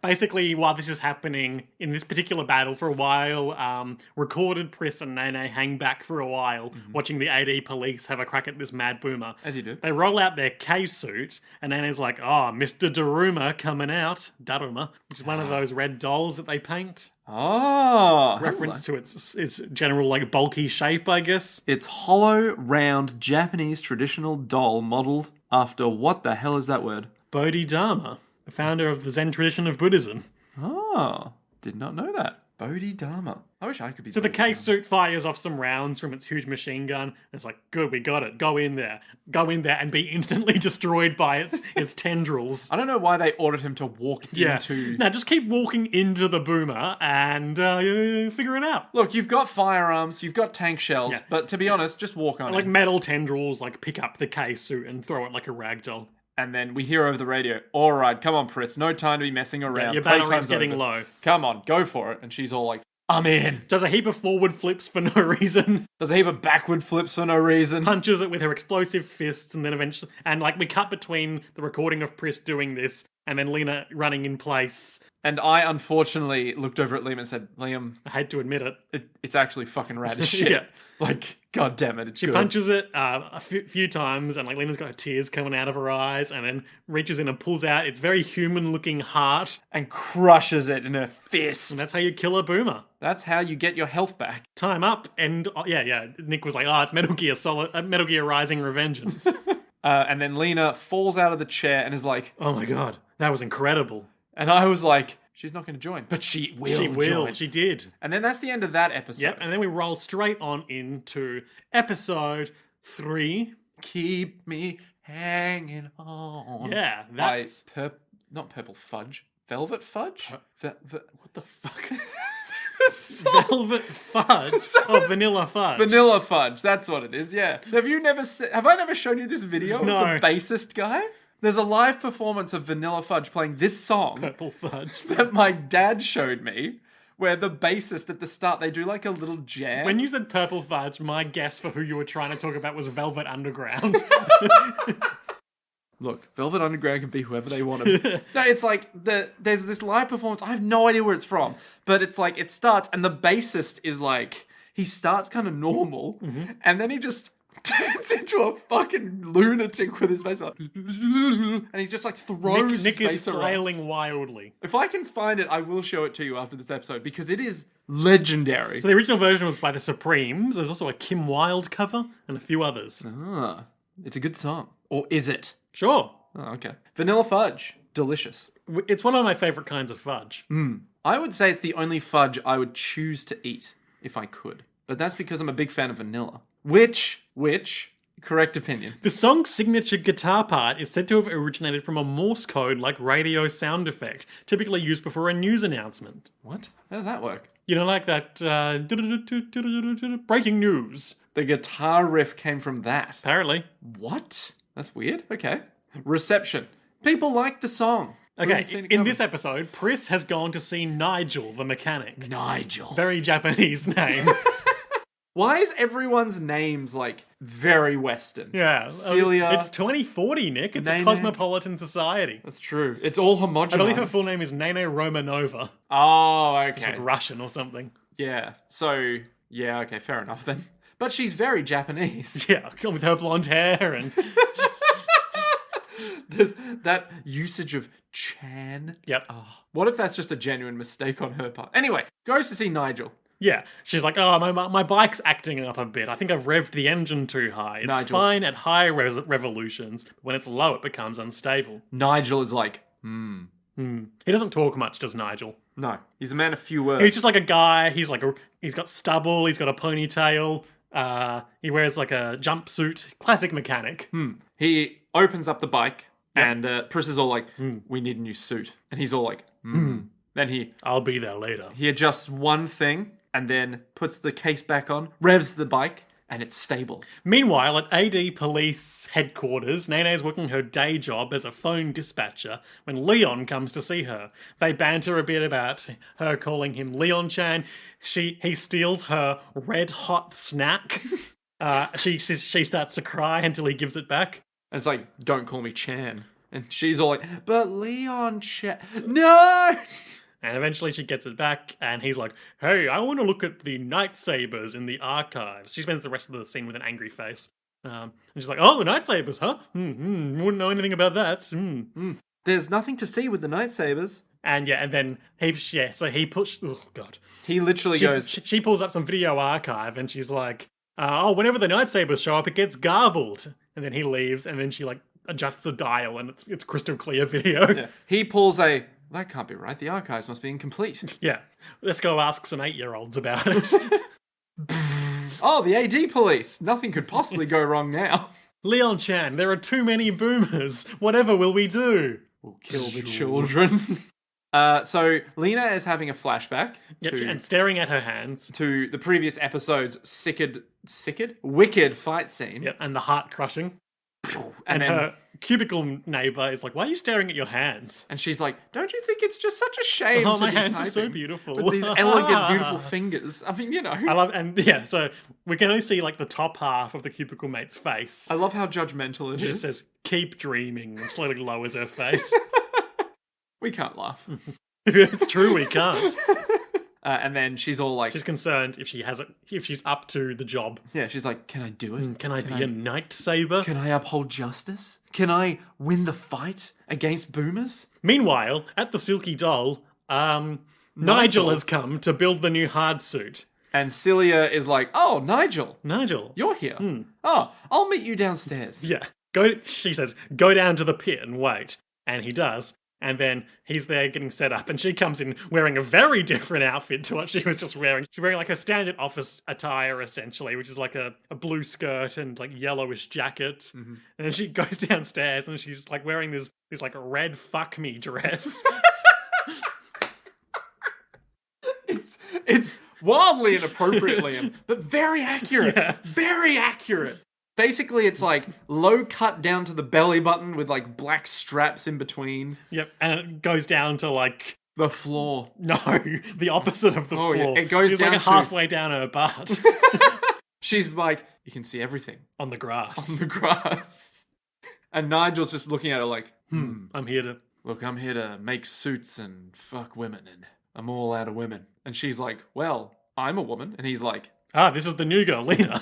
basically while this is happening in this particular battle for a while, recorded Pris and Nene hang back for a while, watching the AD police have a crack at this mad boomer. As you do. They roll out their K-suit, and Nene's like, oh, Mr. Daruma coming out. Daruma, which is one of those red dolls that they paint. Oh. Reference to its general, like, bulky shape, I guess. It's hollow, round, Japanese traditional doll modelled after what the hell is that word? Bodhidharma, the founder of the Zen tradition of Buddhism. Oh, did not know that. Bodhidharma. I wish I could be. So the K-suit fires off some rounds from its huge machine gun. And it's like, good, we got it. Go in there and be instantly destroyed by its tendrils. I don't know why they ordered him to walk into... No, just keep walking into the boomer and figure it out. Look, you've got firearms, you've got tank shells, but to be honest, just walk on like in. metal tendrils, like pick up the K-suit and throw it like a rag doll. And then we hear over the radio, all right, come on, Pris, no time to be messing around. Your battery's getting low. Come on, go for it. And she's all like, I'm in. Does a heap of forward flips for no reason. Does a heap of backward flips for no reason. Punches it with her explosive fists, and then eventually... And, like, we cut between the recording of Pris doing this and then Lena running in place. And I, unfortunately, looked over at Liam and said, Liam... I hate to admit it. It's actually fucking rad as shit. Yeah. Like, god damn it, it's She good. punches it a few times, and, like, Lena's got tears coming out of her eyes, and then reaches in and pulls out its very human-looking heart. And crushes it in her fist. And that's how you kill a boomer. That's how you get your health back. Time up, and... Nick was like, it's Metal Gear Rising Revengeance. And then Lena falls out of the chair and is like, oh my god, that was incredible. And I was like, she's not going to join. But she will join. She did. And then that's the end of that episode. Yep, and then we roll straight on into episode 3. Keep me hanging on. Yeah, that's... not purple fudge. Velvet fudge? What the fuck? Velvet fudge? Oh, vanilla fudge. Vanilla fudge, that's what it is, yeah. Have I never shown you this video No. of the bassist guy? There's a live performance of Vanilla Fudge playing this song Purple fudge. that my dad showed me, where the bassist at the start, they do like a little jam. When you said purple fudge, my guess for who you were trying to talk about was Velvet Underground. Look, Velvet Underground can be whoever they want to be. No, it's like, there's this live performance, I have no idea where it's from, but it's like, it starts, and the bassist is like, he starts kind of normal, and then he just turns into a fucking lunatic with his face like, and he just like throws Nick his is face around. flailing wildly. If I can find it, I will show it to you after this episode because it is legendary. So the original version was by the Supremes. There's also a Kim Wilde cover and a few others. It's a good song. Or is it? Sure. Oh, okay. Vanilla fudge. Delicious. It's one of my favourite kinds of fudge. I would say it's the only fudge I would choose to eat if I could. But that's because I'm a big fan of vanilla. Which, correct opinion. The song's signature guitar part is said to have originated from a Morse code-like radio sound effect, typically used before a news announcement. What? How does that work? You know, like that breaking news. The guitar riff came from that. Apparently. What? That's weird. Okay. Reception. People like the song. Okay, in this episode, Pris has gone to see Nigel, the mechanic. Nigel. Very Japanese name. Why is everyone's names, like, very Western? Yeah. Celia. It's 2040, Nick. It's Nene. a cosmopolitan society. That's true. It's all homogenized. I believe her full name is Nene Romanova. Oh, It's okay. like Russian or something. Yeah. So, yeah, okay, fair enough then. But she's very Japanese. Yeah, with her blonde hair and... There's that usage of Chan. Yep. Oh, what if that's just a genuine mistake on her part? Anyway, goes to see Nigel. Yeah, she's like, oh, my bike's acting up a bit. I think I've revved the engine too high. It's Nigel's- fine at high revolutions, but when it's low, it becomes unstable. Nigel is like, He doesn't talk much, does Nigel? no, he's a man of few words. He's just like a guy. He's got stubble. He's got a ponytail. He wears like a jumpsuit. Classic mechanic. He opens up the bike, and Pris is all like, we need a new suit. And he's all like, Then I'll be there later. he adjusts one thing, and then puts the case back on, revs the bike, and it's stable. Meanwhile, at AD Police headquarters, Nene is working her day job as a phone dispatcher when Leon comes to see her. They banter a bit about her calling him Leon-chan. He steals her red-hot snack. She starts to cry until he gives it back. And it's like, don't call me Chan. And she's all like, but Leon Chan. No! And eventually she gets it back, and he's like, hey, I want to look at the lightsabers in the archives. She spends the rest of the scene with an angry face. And she's like, oh, the lightsabers, huh? Wouldn't know anything about that. There's nothing to see with the lightsabers. And then he pushed, oh God. He literally goes, She pulls up some video archive, and she's like, whenever the lightsabers show up, it gets garbled. And then he leaves, and then she like adjusts the dial, and it's crystal clear video. yeah. He pulls that can't be right. The archives must be incomplete. Yeah. Let's go ask some 8-year-olds about it. Oh, the AD police. Nothing could possibly go wrong now. Leon Chan, there are too many boomers. Whatever will we do? We'll kill the children. So Lena is having a flashback And staring at her hands. to the previous episode's wicked fight scene. Yep, and the heart crushing. And then Her cubicle neighbor is like, why are you staring at your hands? and she's like, "Don't you think it's just such a shame Oh, to my be hands typing are so beautiful. with these elegant, beautiful fingers?" I mean, I love, and yeah, so we can only see like the top half of the cubicle mate's face. I love how judgmental it It is. just says, keep dreaming, and slowly lowers her face. We can't laugh. If it's true, we can't. And then she's all like, She's concerned if she's up to the job. yeah, she's like, "Can I do it? Can I be a night saber? Can I uphold justice? Can I win the fight against boomers?" Meanwhile, at the Silky Doll, Nigel has come to build the new hard suit. And Celia is like, "Oh, Nigel, Nigel. you're here. Oh, I'll meet you downstairs." Yeah. She says, go down to the pit and wait. And he does. And then he's there getting set up, and she comes in wearing a very different outfit to what she was just wearing. She's wearing like her standard office attire, essentially, which is like a blue skirt and like yellowish jacket. And then she goes downstairs, and she's like wearing this like red fuck me dress. It's wildly inappropriate, Liam, but very accurate. Yeah. Very accurate. Basically, it's like low cut down to the belly button with like black straps in between. Yep. And it goes down to like, The floor. no, the opposite of the floor. Yeah. It goes it's down like to halfway down her butt. She's like, you can see everything On the grass. on the grass. And Nigel's just looking at her like, I'm here to... look, I'm here to make suits and fuck women, and I'm all out of women. And she's like, well, I'm a woman. And he's like, This is the new girl, Lena.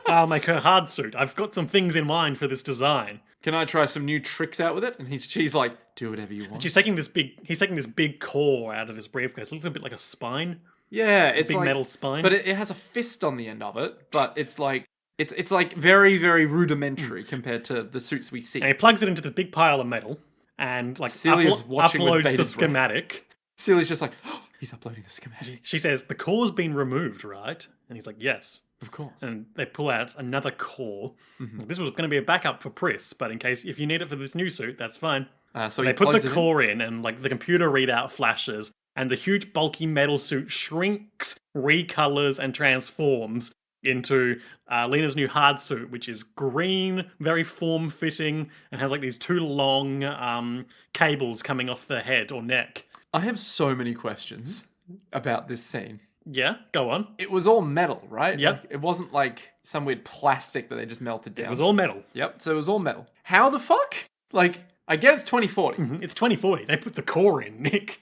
I'll make her hard suit. I've got some things in mind for this design. Can I try some new tricks out with it? And she's like, do whatever you want. He's taking this big core out of his briefcase. It looks a bit like a spine. Yeah, it's big like metal spine. But it has a fist on the end of it, but it's like it's like very, very rudimentary compared to the suits we see. And he plugs it into this big pile of metal and like Celia's watching with uploads bated the breath. schematic. Celia's just like, oh, he's uploading the schematic. She says, the core's been removed, right? And he's like, yes. Of course. And they pull out another core. Mm-hmm. This was going to be a backup for Pris, but if you need it for this new suit, that's fine. So they he put plugs the it core in, and like the computer readout flashes, and the huge bulky metal suit shrinks, recolors, and transforms into Lena's new hard suit, which is green, very form-fitting, and has like these two long cables coming off the head or neck. I have so many questions about this scene. Yeah, go on. It was all metal, right? Yep. Like, it wasn't like some weird plastic that they just melted down. It was all metal. Yep, so it was all metal. How the fuck? Like, I get it's 2040. It's 2040. They put the core in, Nick.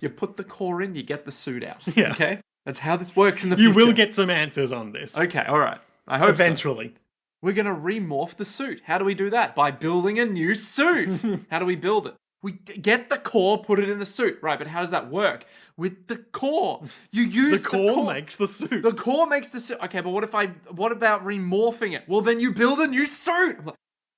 You put the core in, you get the suit out. Yeah. Okay? That's how this works in the You future. will get some answers on this. Okay, alright. I hope so. Eventually. We're going to remorph the suit. How do we do that? By building a new suit. How do we build it? We get the core, put it in the suit. Right, but how does that work? With the core. You use The core makes the suit. The core makes the suit. Okay, but what about remorphing it? Well, then you build a new suit. I'm like,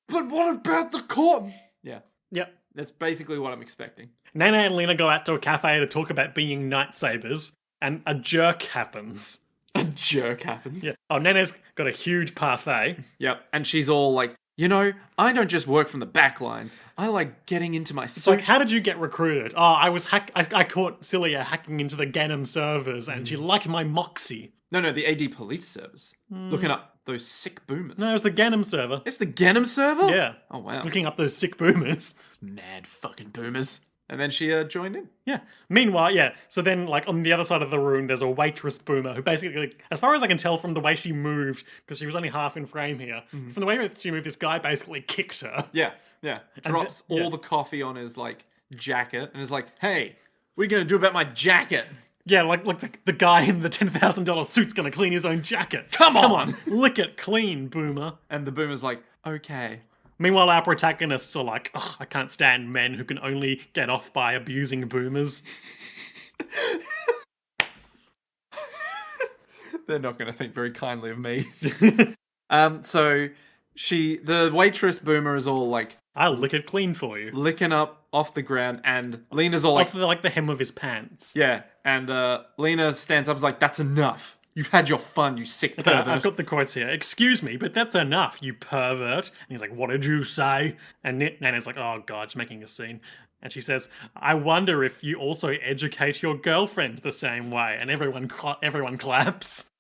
but what about the core? Yeah, Yep. that's basically what I'm expecting. Nana and Lena go out to a cafe to talk about being lightsabers, and a jerk happens. A jerk happens. Yeah. Oh, Nana's got a huge parfait. Yep, and she's all like, you know, I don't just work from the back lines. I like getting into my It's suit. like, how did you get recruited? Oh, I caught Celia hacking into the Ganem servers, and she liked my moxie. No, the AD police service. Looking up those sick boomers. No, it was the Ganem server. It's the Ganem server? Yeah. Oh, wow. Looking up those sick boomers. Mad fucking boomers. And then she joined in. Yeah. Meanwhile, yeah. So then, like, on the other side of the room, there's a waitress boomer who basically, like, as far as I can tell from the way she moved, because she was only half in frame here, from the way she moved, this guy basically kicked her. Yeah. Drops all the coffee on his, like, jacket and is like, hey, what are you going to do about my jacket? Yeah, like the guy in the $10,000 suit's gonna clean his own jacket. Come on! Lick it clean, boomer. And the boomer's like, okay. Meanwhile, our protagonists are like, oh, I can't stand men who can only get off by abusing boomers. They're not going to think very kindly of me. So the waitress boomer is all like, I'll lick it clean for you. licking up off the ground, and Lena's all Off the hem of his pants. yeah, and Lena stands up and is like, that's enough. You've had your fun, you sick pervert. I've got the quotes here. Excuse me, but that's enough, you pervert. And he's like, what did you say? And Nana's like, oh God, she's making a scene. And she says, I wonder if you also educate your girlfriend the same way. And everyone claps.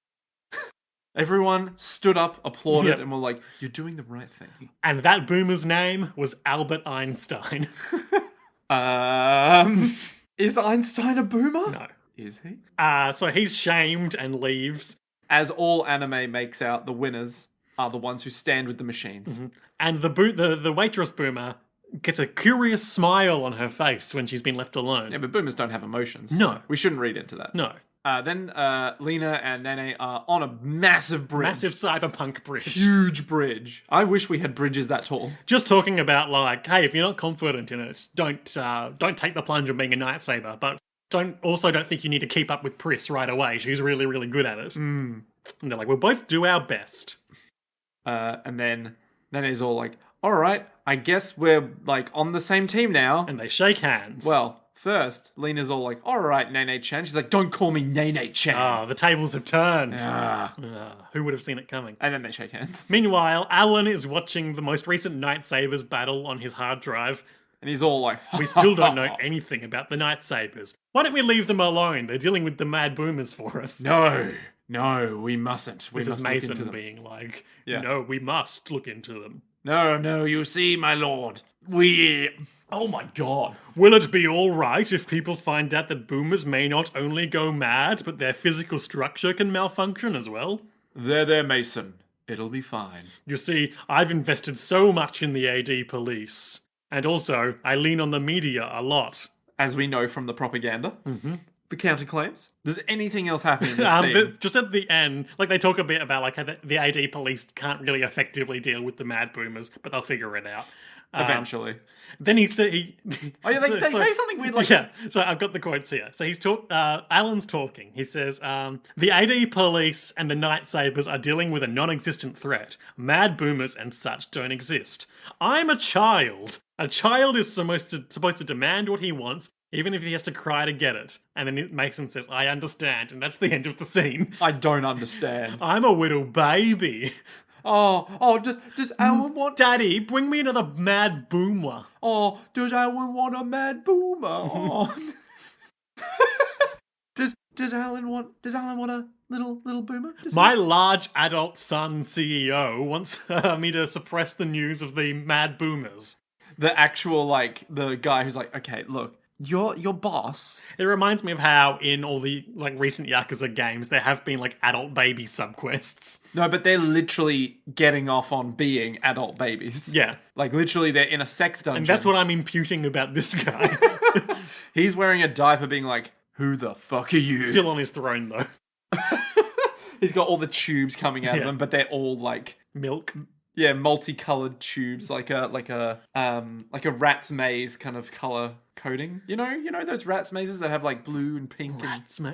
Everyone stood up, applauded, Yep. and were like, you're doing the right thing. And that boomer's name was Albert Einstein. Is Einstein a boomer? No. Is he? So he's shamed and leaves. As all anime makes out, the winners are the ones who stand with the machines. Mm-hmm. And the waitress boomer gets a curious smile on her face when she's been left alone. Yeah, but boomers don't have emotions. No. So we shouldn't read into that. No. Then Lena and Nene are on a massive bridge. Massive cyberpunk bridge. Huge bridge. I wish we had bridges that tall. Just talking about, like, hey, if you're not confident in it, don't take the plunge of being a lightsaber, but don't think you need to keep up with Pris right away. She's really, really good at it. And they're like, we'll both do our best. And then Nene's all like, all right, I guess we're, like, on the same team now. And they shake hands. Well, first, Lena's all like, all right, Nene-chan. She's like, don't call me Nene-chan. Oh, the tables have turned. Ah. Who would have seen it coming? And then they shake hands. Meanwhile, Alan is watching the most recent Nightsabers battle on his hard drive. And he's all like, We still don't know anything about the Nightsabers. Why don't we leave them alone? They're dealing with the mad boomers for us. No, we mustn't. We This must is look into Mason them. being like, Yeah. no, we must look into them. No, you see, my lord. Oh my god. Will it be all right if people find out that boomers may not only go mad, but their physical structure can malfunction as well? There, Mason. It'll be fine. You see, I've invested so much in the AD police. And also, I lean on the media a lot. As we know from the propaganda. the counterclaims? Does anything else happen in this scene? Just at the end, like they talk a bit about like how the AD police can't really effectively deal with the mad boomers, but they'll figure it out. Eventually. Then he said Oh yeah, they say something weird like... Yeah, so I've got the quotes here. So Alan's talking. He says, the AD police and the Night Sabers are dealing with a non-existent threat. Mad boomers and such don't exist. I'm a child. A child is supposed to demand what he wants, even if he has to cry to get it. And then Mason says, I understand. And that's the end of the scene. I don't understand. I'm a little baby. Does Alan want... Daddy, bring me another mad boomer. Oh, does Alan want a mad boomer? Oh. Does Alan want a little boomer? My large adult son CEO wants me to suppress the news of the mad boomers. The actual, like, the guy who's like, okay, look, your boss... It reminds me of how in all the like recent Yakuza games there have been like adult baby subquests. No, but they're literally getting off on being adult babies. Yeah. Like literally they're in a sex dungeon. And that's what I'm imputing about this guy. He's wearing a diaper being like, who the fuck are you? Still on his throne though. He's got all the tubes coming out of him, but they're all like... Milk. Yeah, multicolored tubes, like a rat's maze kind of color coding. You know those rat's mazes that have like blue and pink.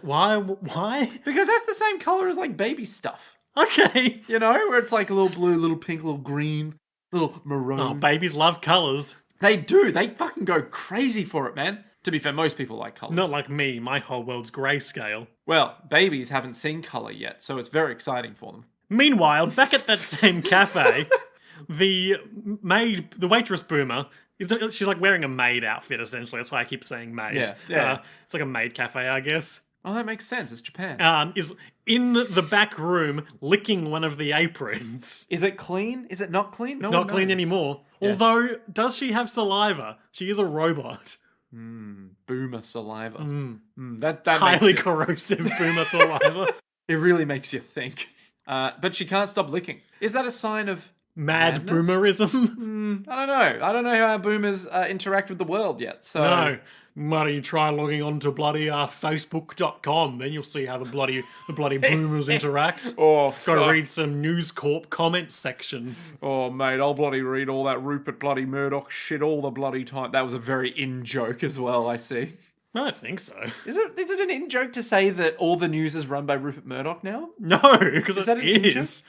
Why? Because that's the same color as like baby stuff. Okay. You know, where it's like a little blue, little pink, little green, little maroon. Oh, babies love colors. They do. They fucking go crazy for it, man. To be fair, most people like colors. Not like me. My whole world's grayscale. Well, babies haven't seen color yet, so it's very exciting for them. Meanwhile, back at that same cafe, the waitress boomer, she's like wearing a maid outfit essentially. That's why I keep saying maid. Yeah. It's like a maid cafe, I guess. Oh, that makes sense. It's Japan. Is in the back room licking one of the aprons. Is it clean? Is it not clean? It's not clean anymore. Yeah. Although, does she have saliva? She is a robot. Boomer saliva. That highly corrosive boomer saliva. It really makes you think. But she can't stop licking. Is that a sign of mad madness? boomerism? I don't know. I don't know how our boomers interact with the world yet. So no. Why don't you try logging on to bloody Facebook.com? Then you'll see how the bloody boomers interact. Oh, Got to read some News Corp comment sections. Oh, mate, I'll bloody read all that Rupert bloody Murdoch shit all the bloody time. That was a very in-joke as well, I see. I don't think so. Is it an in-joke to say that all the news is run by Rupert Murdoch now? No, because it is.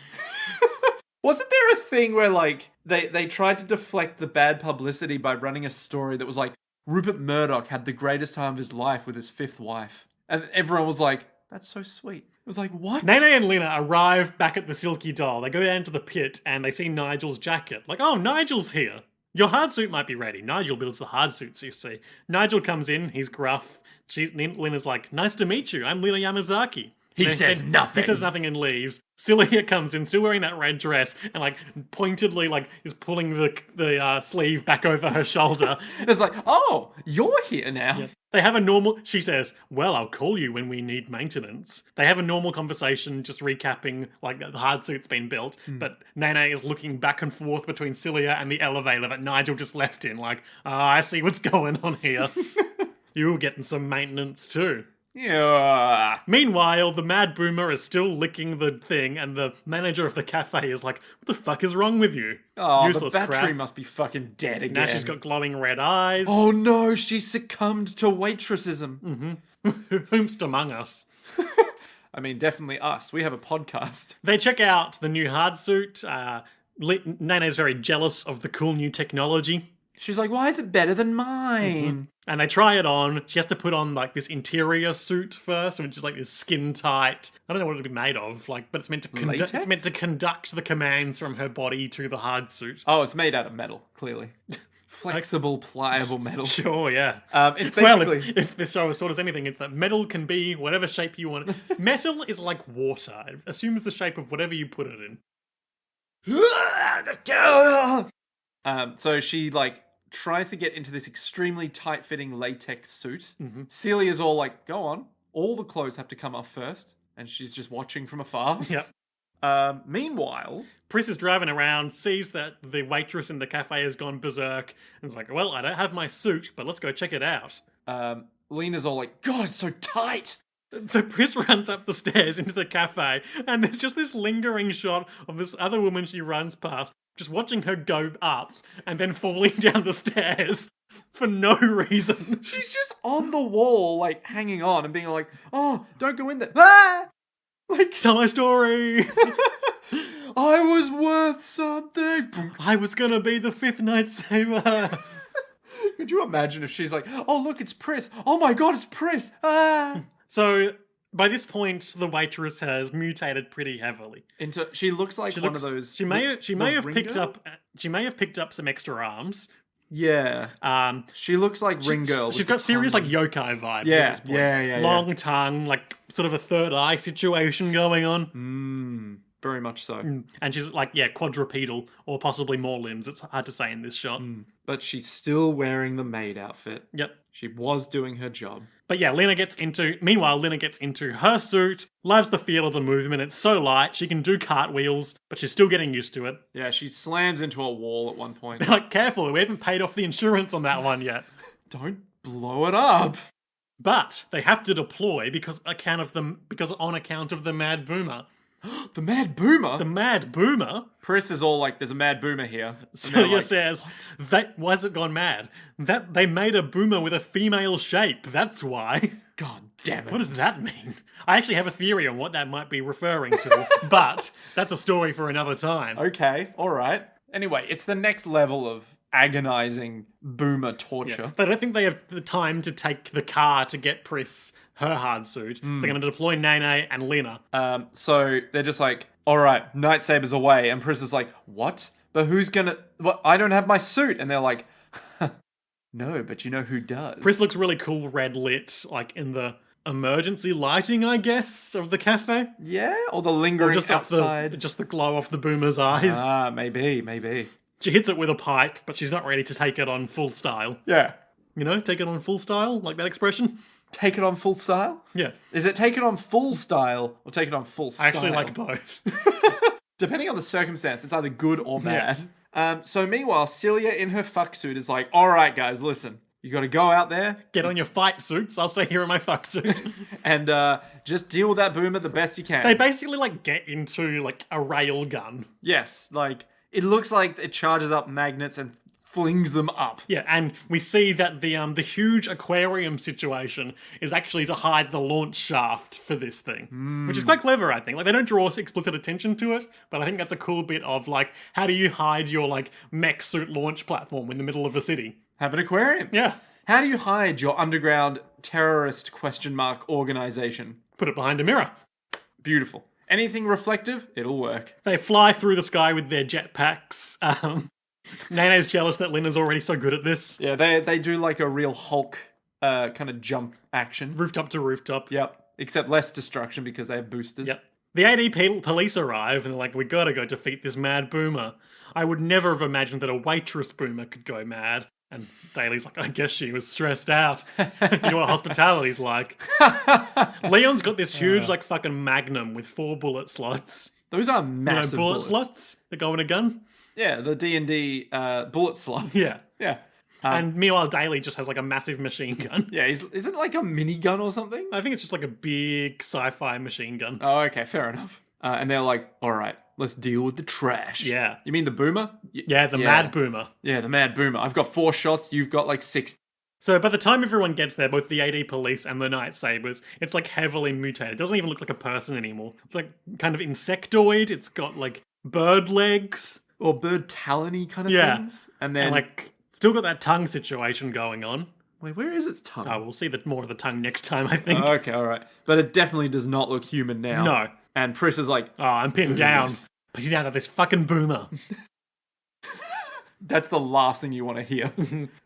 Wasn't there a thing where, like, they tried to deflect the bad publicity by running a story that was like, Rupert Murdoch had the greatest time of his life with his fifth wife. And everyone was like, that's so sweet. It was like, what? Nene and Lena arrive back at the Silky Doll. They go down to the pit and they see Nigel's jacket. Like, oh, Nigel's here. Your hard suit might be ready. Nigel builds the hard suits, you see. Nigel comes in, he's gruff. Lena's like, nice to meet you, I'm Lena Yamazaki. He says nothing. He says nothing and leaves. Celia comes in, still wearing that red dress, and like pointedly like is pulling the sleeve back over her shoulder. It's like, oh, you're here now. Yeah. They have a normal... She says, well, I'll call you when we need maintenance. They have a normal conversation, just recapping, like, the hard suit's been built, but Nene is looking back and forth between Celia and the elevator that Nigel just left in, like, I see what's going on here. You're getting some maintenance too. Yeah. Meanwhile, the mad boomer is still licking the thing, and the manager of the cafe is like, what the fuck is wrong with you? Oh, useless the battery crap. must be fucking dead again. Now she's got glowing red eyes. Oh no, she succumbed to waitressism. Whomst among us? I mean, definitely us. We have a podcast. They check out the new hard suit. Nene's very jealous of the cool new technology. She's like, why is it better than mine? And they try it on. She has to put on like this interior suit first, which is like this skin tight. I don't know what it'd be made of, like, but it's meant to conduct the commands from her body to the hard suit. Oh, it's made out of metal, clearly. Flexible, pliable metal. Sure, yeah. It's basically... Well, if this show has taught us anything, it's that metal can be whatever shape you want. Metal is like water. It assumes the shape of whatever you put it in. So she like tries to get into this extremely tight-fitting latex suit. Celia's all like, go on. All the clothes have to come off first. And she's just watching from afar. Yep. Meanwhile... Pris is driving around, sees that the waitress in the cafe has gone berserk, and is like, well, I don't have my suit, but let's go check it out. Lena's all like, God, it's so tight. So Pris runs up the stairs into the cafe, and there's just this lingering shot of this other woman she runs past, just watching her go up and then falling down the stairs for no reason. She's just on the wall, like, hanging on and being like, oh, don't go in there. Ah! Like, Tell my story. I was worth something. I was gonna be the fifth Night Saber. Could you imagine if she's like, oh, look, it's Pris. Oh my God, it's Pris. Ah! So by this point, the waitress has mutated pretty heavily. She looks like one of those. She may have picked Ringo? up. She may have picked up some extra arms. Yeah. She looks like Ring Girl. She's got serious like yokai vibes. Yeah, at this point. yeah. Long tongue, like sort of a third eye situation going on. Very much so. And she's like, quadrupedal or possibly more limbs. It's hard to say in this shot. But she's still wearing the maid outfit. Yep. She was doing her job. But yeah, meanwhile, Lena gets into her suit, loves the feel of the movement. It's so light, she can do cartwheels, but she's still getting used to it. Yeah, she slams into a wall at one point. They're like, careful, we haven't paid off the insurance on that one yet. Don't blow it up. But they have to deploy because on account of the Mad Boomer. The Mad Boomer? The Mad Boomer? Pris is all like, there's a Mad Boomer here. Celia like, says, why has it gone mad? That they made a boomer with a female shape, that's why. God damn it. What does that mean? I actually have a theory on what that might be referring to, but that's a story for another time. Okay, alright. Anyway, it's the next level of agonizing boomer torture. Yeah. They don't think they have the time to take the car to get Pris her hard suit. So they're going to deploy Nene and Lena. So they're just like, alright, Night Saber's away. And Pris is like, what? But who's gonna... What? I don't have my suit. And they're like, no, but you know who does. Pris looks really cool red lit, like in the emergency lighting, I guess, of the cafe. Yeah? Or the lingering just outside. Just the glow off the boomer's eyes. Maybe. She hits it with a pipe, but she's not ready to take it on full style. Yeah. You know, take it on full style, like that expression? Take it on full style? Yeah. Is it take it on full style or take it on full style? I actually like both. Depending on the circumstance, it's either good or bad. Yeah. So meanwhile, Celia in her fuck suit is like, all right, guys, listen. You got to go out there. Get on your fight suits. I'll stay here in my fuck suit. And just deal with that boomer the best you can. They basically like get into like a rail gun. Yes, like it looks like it charges up magnets and flings them up. Yeah, and we see that the huge aquarium situation is actually to hide the launch shaft for this thing, which is quite clever, I think. Like they don't draw explicit attention to it, but I think that's a cool bit of like, how do you hide your like mech suit launch platform in the middle of a city? Have an aquarium. Yeah. How do you hide your underground terrorist ? Organization? Put it behind a mirror. Beautiful. Anything reflective, it'll work. They fly through the sky with their jetpacks. Nene's jealous that Lena's already so good at this. Yeah, they do like a real Hulk kind of jump action. Rooftop to rooftop. Yep. Except less destruction because they have boosters. Yep. The AD police arrive and they're like, we gotta go defeat this mad boomer. I would never have imagined that a waitress boomer could go mad. And Daly's like, I guess she was stressed out. You know what hospitality's like. Leon's got this huge, like, fucking magnum with 4 bullet slots. Those are massive bullet bullets. slots that go in a gun. Yeah, the D&D bullet slots. Yeah. Yeah. And meanwhile, Daly just has, like, a massive machine gun. Yeah, is it like a minigun or something? I think it's just, like, a big sci-fi machine gun. Oh, okay, fair enough. And they're like, all right, let's deal with the trash. Yeah. You mean the boomer? Yeah, the mad boomer. Yeah, the mad boomer. I've got 4 shots, you've got like 6. So by the time everyone gets there, both the AD police and the Night Sabers, it's like heavily mutated. It doesn't even look like a person anymore. It's like kind of insectoid. It's got like bird legs. Or bird talon-y kind of things. And then like still got that tongue situation going on. Wait, where is its tongue? Oh, we'll see more of the tongue next time, I think. Oh, okay, all right. But it definitely does not look human now. No. And Pris is like, oh, I'm pinned down. Pinned down to this fucking boomer. That's the last thing you want to hear.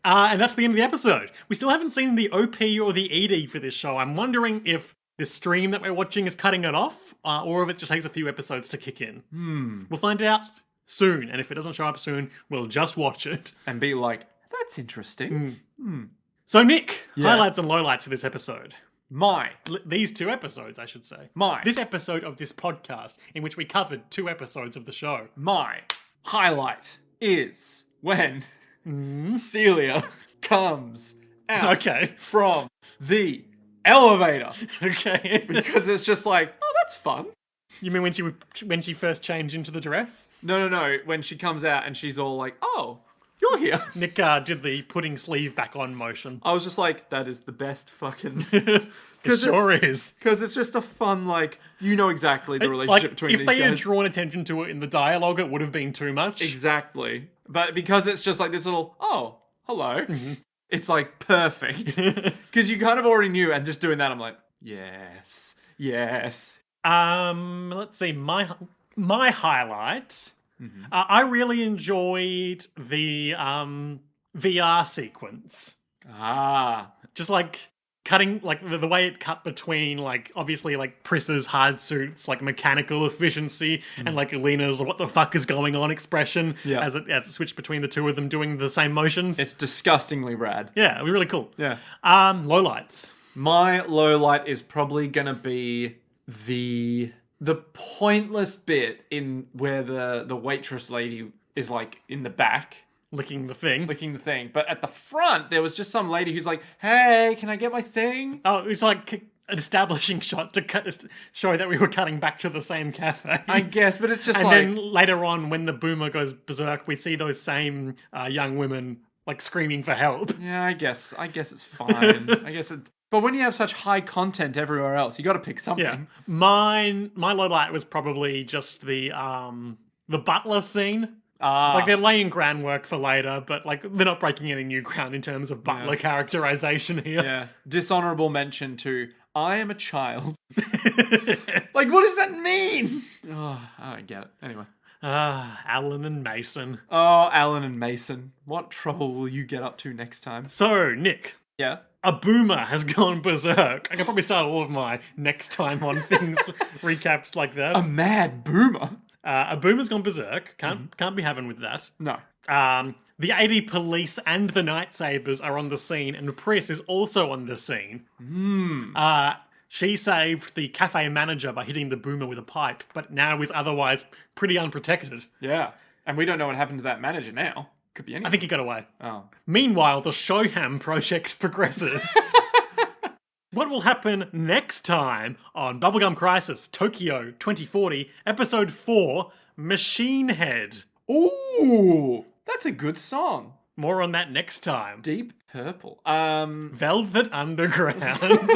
And that's the end of the episode. We still haven't seen the OP or the ED for this show. I'm wondering if this stream that we're watching is cutting it off, or if it just takes a few episodes to kick in. We'll find out soon, and if it doesn't show up soon, we'll just watch it. And be like, that's interesting. So Nick, highlights and lowlights of this episode. These 2 episodes, I should say. This episode of this podcast, in which we covered 2 episodes of the show. My highlight is when Celia comes out Okay. from the elevator. Okay. Because it's just like, oh, that's fun. You mean when she first changed into the dress? No. When she comes out and she's all like, oh, you're here. Nick did the putting sleeve back on motion. I was just like, that is the best fucking... It sure is. Because it's just a fun, like, you know exactly the relationship between these if guys. they had drawn attention to it in the dialogue, it would have been too much. Exactly. But because it's just like this little, oh, hello. Mm-hmm. It's like perfect. Because you kind of already knew, and just doing that, I'm like, yes. Let's see. My highlight. Mm-hmm. I really enjoyed the VR sequence. Just like cutting, like the way it cut between, like, obviously, like, Pris's hard suits, like, mechanical efficiency, and, like, Lena's what the fuck is going on expression as it switched between the two of them doing the same motions. It's disgustingly rad. Yeah, it was really cool. Yeah. Lowlights. My low light is probably going to be the pointless bit in where the waitress lady is, like, in the back. Licking the thing. But at the front, there was just some lady who's like, hey, can I get my thing? Oh, it was like an establishing shot to show that we were cutting back to the same cafe. I guess, but it's just and like... then later on, when the boomer goes berserk, we see those same young women, like, screaming for help. Yeah, I guess it's fine. But when you have such high content everywhere else, you got to pick something. Yeah. My low light was probably just the butler scene. Like, they're laying groundwork for later, but, like, they're not breaking any new ground in terms of butler characterization here. Yeah. Dishonorable mention to, I am a child. Like, what does that mean? Oh, I don't get it. Anyway. Alan and Mason. Oh, Alan and Mason. What trouble will you get up to next time? So, Nick. Yeah? A boomer has gone berserk. I can probably start all of my next time on things recaps like that. A mad boomer? A boomer's gone berserk. Can't be having with that. No. The 80 police and the Night Sabers are on the scene, and Pris is also on the scene. She saved the cafe manager by hitting the boomer with a pipe, but now is otherwise pretty unprotected. Yeah. And we don't know what happened to that manager now. Could be anything. I think he got away. Oh. Meanwhile, the Shoham project progresses. What will happen next time on Bubblegum Crisis, Tokyo 2040, Episode 4, Machine Head? Ooh, that's a good song. More on that next time. Deep Purple. Velvet Underground.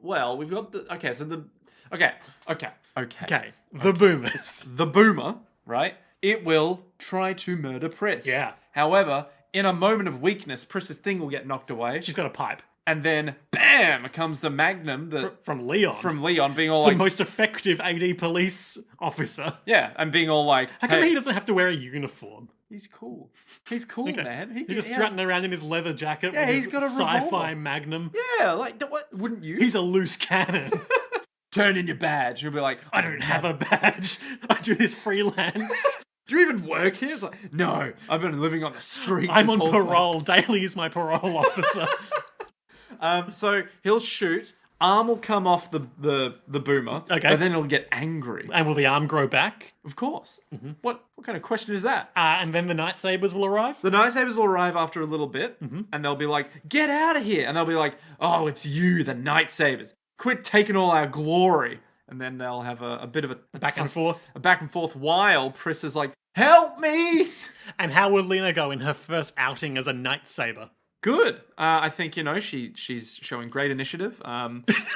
Well, we've got the... Okay, so the... Okay. The boomers. The boomer, right? It will try to murder Pris. Yeah. However, in a moment of weakness, Pris's thing will get knocked away. She's got a pipe. And then, bam, comes the Magnum. From Leon. From Leon being all the like... most effective AD police officer. Yeah, and being all like... How come he doesn't have to wear a uniform? He's cool. He's cool, man. He's just strutting around in his leather jacket with his got a sci-fi revolver. Magnum. Yeah, like, what? Wouldn't you? He's a loose cannon. Turn in your badge. You'll be like, I don't have a badge. I do this freelance. Do you even work here? It's like, no, I've been living on the street. I'm on parole. Daly is my parole officer. So he'll shoot. Arm will come off the boomer. Okay. But then it'll get angry. And will the arm grow back? Of course. Mm-hmm. What kind of question is that? And then the Night Sabers will arrive? The Night Sabers will arrive after a little bit. And they'll be like, get out of here. And they'll be like, oh, it's you, the Night Sabers. Quit taking all our glory. And then they'll have a bit of a back and forth. A back and forth while Pris is like, help me! And how will Lena go in her first outing as a Night Saber? Good. I think, she's showing great initiative.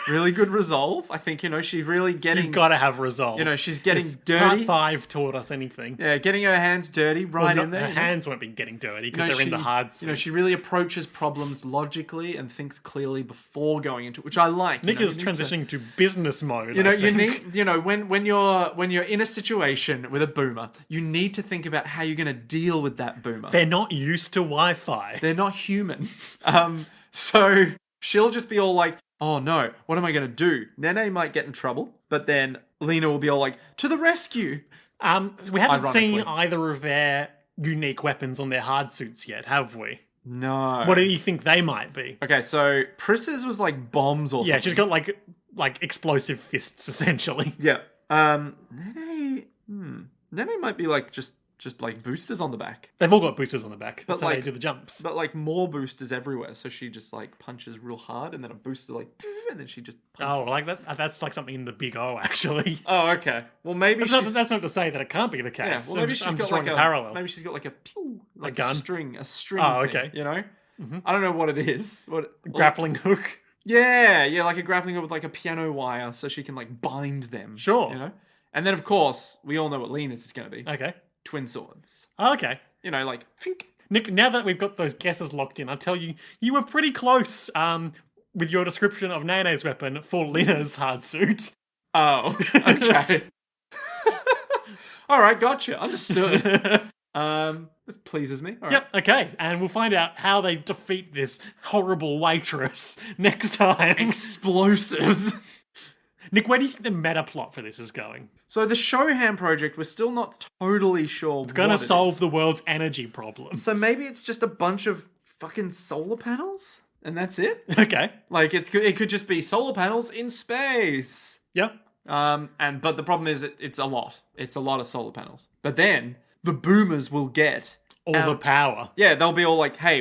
Really good resolve. I think, she's really getting... You've got to have resolve. She's getting dirty. Part 5 taught us anything. Yeah, getting her hands dirty in there. Her hands won't be getting dirty because they're in the hard suit. She really approaches problems logically and thinks clearly before going into it, which I like. Nick is transitioning to business mode. You need, when you're in a situation with a boomer, you need to think about how you're going to deal with that boomer. They're not used to Wi-Fi. They're not human. So she'll just be all like, oh no, what am I going to do? Nene might get in trouble, but then Lena will be all like, to the rescue. We haven't seen either of their unique weapons on their hard suits yet, have we? No. What do you think they might be? Okay, so Pris's was like bombs or something. Yeah, she's got like explosive fists, essentially. Yeah. Nene might be like just just like boosters on the back. They've all got boosters on the back. That's how like- they do the jumps. But like more boosters everywhere. So she just like punches real hard and then a booster like, and then she just punches. Oh, like that. That's like something in the Big O, actually. Oh, okay. Well, maybe That's not to say that it can't be the case. yeah. Well, maybe I'm she's got drawing like a parallel. Maybe she's got like a pew, like gun? a string. Oh, thing, okay. You know, I don't know what it is. Grappling hook. Yeah, like a grappling hook with like a piano wire, so she can like bind them. Sure. You know, and then of course we all know what Lena's is going to be. Okay. Twin swords. Oh, okay. You know, like think. Nick, now that we've got those guesses locked in, I'll tell you, you were pretty close with your description of Nene's weapon for Lina's hard suit. Oh, okay. All right, gotcha. Understood. It pleases me. All right. Yep, okay. And we'll find out how they defeat this horrible waitress next time. Explosives. Nick, where do you think the meta plot for this is going? So the Shohan project, we're still not totally sure It's going to solve the world's energy problem. So maybe it's just a bunch of fucking solar panels? And that's it? Okay. Like, it could just be solar panels in space. Yep. But the problem is it's a lot. It's a lot of solar panels. But then the boomers will get All the power. Yeah, they'll be all like, hey,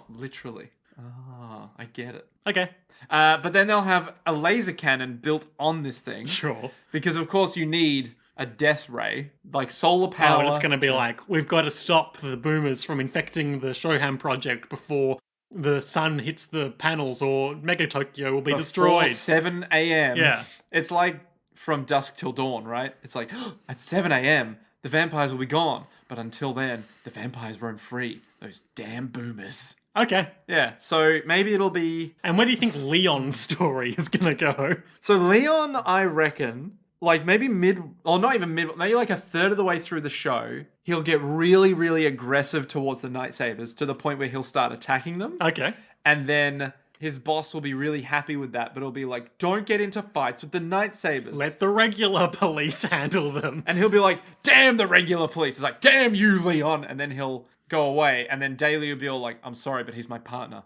literally. Ah, I get it. Okay. But then they'll have a laser cannon built on this thing. Sure. Because, of course, you need a death ray, like solar power. Oh, and it's going to be like, we've got to stop the boomers from infecting the Shohan project before the sun hits the panels or Mega Tokyo will be destroyed. 7 a.m. Yeah. It's like from dusk till dawn, right? It's like, at 7 a.m., the vampires will be gone. But until then, the vampires roam free. Those damn boomers. Okay. Yeah, so maybe it'll be... And where do you think Leon's story is going to go? So Leon, I reckon, like maybe not even mid, maybe like a third of the way through the show, he'll get really, really aggressive towards the Nightsabers to the point where he'll start attacking them. Okay. And then his boss will be really happy with that, but it'll be like, don't get into fights with the Nightsabers. Let the regular police handle them. And he'll be like, damn the regular police. It's like, damn you, Leon. And then he'll go away. And then Daly will be all like, I'm sorry, but he's my partner.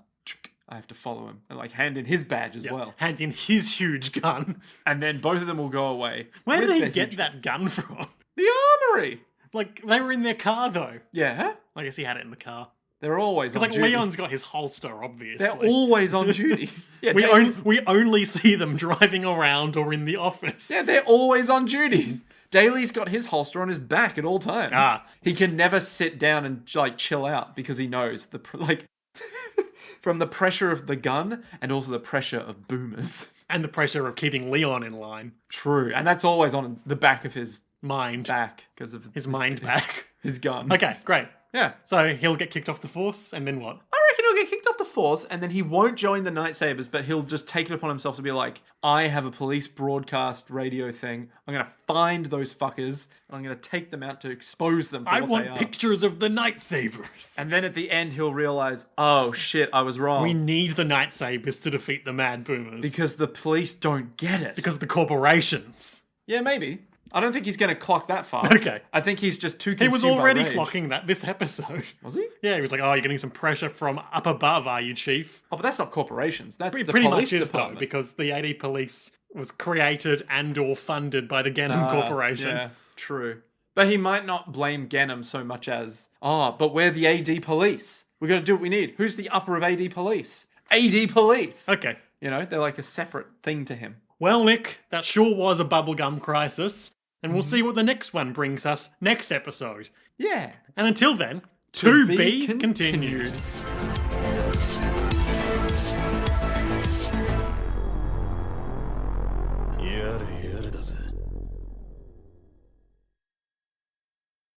I have to follow him. And like hand in his badge as well. Hand in his huge gun. And then both of them will go away. Where with did he their get huge- that gun from? The armory. Like, they were in their car, though. Yeah. I guess he had it in the car. They're always on It's like duty. Leon's got his holster, obviously. They're always on duty. Yeah, we only see them driving around or in the office. Yeah, they're always on duty. Daly's got his holster on his back at all times. He can never sit down and like chill out because he knows from the pressure of the gun and also the pressure of boomers. And the pressure of keeping Leon in line. True, and that's always on the back of his Mind. back because of His mind back. his gun. Okay, great. Yeah. So he'll get kicked off the force, and then what? I reckon he'll get kicked off the force, and then he won't join the Nightsabers, but he'll just take it upon himself to be like, I have a police broadcast radio thing. I'm going to find those fuckers, and I'm going to take them out to expose them for I what want they are. pictures of the Nightsabers. And then at the end, he'll realize, oh shit, I was wrong. We need the Nightsabers to defeat the Mad Boomers. Because the police don't get it. Because of the corporations. Yeah, maybe. I don't think he's going to clock that far. Okay. I think he's just too He consumed was already by rage. clocking that this episode. Was he? Yeah, he was like, oh, you're getting some pressure from up above, are you, Chief? Oh, but that's not corporations. That's the Pretty police much is, department. though, because the AD Police was created and or funded by the Ganem Corporation. Yeah, true. But he might not blame Ganem so much as, but we're the AD Police. We're going to do what we need. Who's the upper of AD Police? AD Police! Okay. You know, they're like a separate thing to him. Well, Nick, that sure was a bubblegum crisis. And we'll see what the next one brings us next episode. Yeah. And until then, To to be be continued. continued.